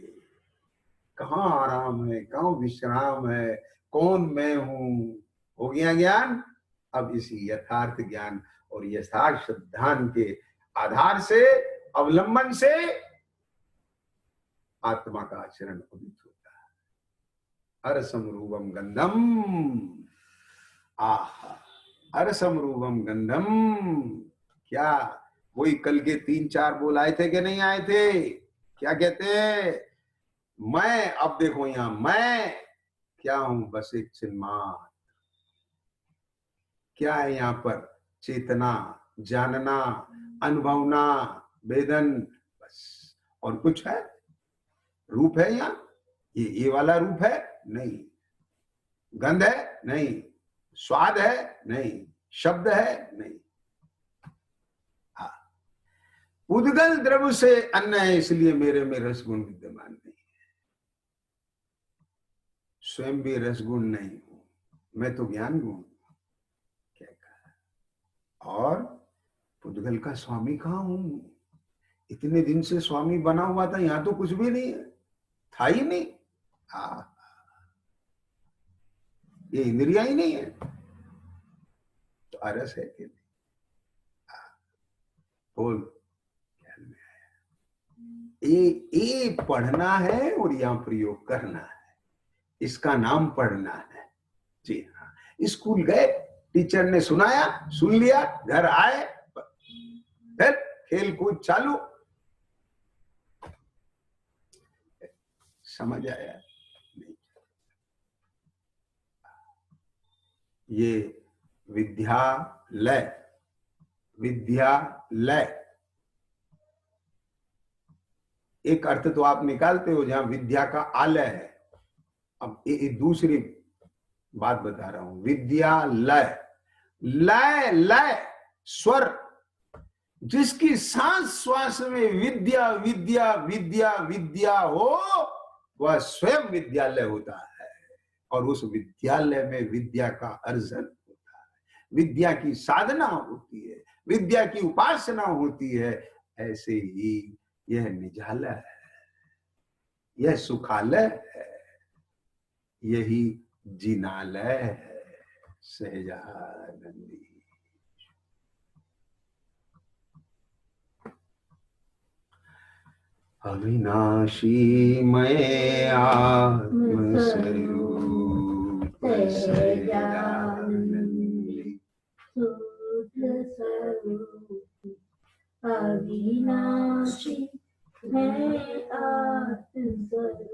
कहाँ आराम है, कहाँ विश्राम है, कौन मैं हूं। हो गया ज्ञान। अब इसी यथार्थ ज्ञान और यथार्थ सिद्धांत के आधार से, अवलंबन से आत्मा का आचरण उदित होता है। अरसम रूपम गंधम, आहा, अरसम रूपम गंधम। क्या वही कल के 3-4 बोल आए थे कि नहीं आए थे? क्या कहते हैं? मैं, अब देखो यहां, मैं क्या हूं? बस एक चिन्मात्र। क्या है यहां पर? चेतना, जानना, अनुभवना, वेदन, बस। और कुछ है? रूप है यहाँ? ये वाला रूप है? नहीं। गंध है? नहीं। स्वाद है? नहीं। शब्द है? नहीं। हाँ, उद्गल द्रव्य से अन्न है, इसलिए मेरे में रसगुण विद्यमान नहीं है। स्वयं भी रसगुण नहीं हूं, मैं तो ज्ञान गुण। क्या कहा? और उद्गल का स्वामी कहां हूं? इतने दिन से स्वामी बना हुआ था, यहां तो कुछ भी नहीं है, था ही नहीं। ये इंद्रिया ही नहीं है, तो अरस है कि नहीं? बोल, ख्याल में आया? ये पढ़ना है और यहाँ प्रयोग करना है, इसका नाम पढ़ना है। जी हाँ, स्कूल गए, टीचर ने सुनाया, सुन लिया, घर आए, फिर खेल कूद चालू। समझ आया? नहीं। ये विद्यालय, विद्यालय एक अर्थ तो आप निकालते हो, जहां विद्या का आलय है, अब ये दूसरी बात बता रहा हूं, विद्यालय, लय लय स्वर, जिसकी सांस श्वास में विद्या विद्या विद्या विद्या हो, वह स्वयं विद्यालय होता है। और उस विद्यालय में विद्या का अर्जन होता है, विद्या की साधना होती है, विद्या की उपासना होती है। ऐसे ही यह निजालय है, यह सुखालय है, यही जिनालय है। सहजानंदी। अविनाशी मैं आत्मस्वरूप सहजानंदी, शुद्ध स्वरूप अविनाशी मैं आत्मस्वरूप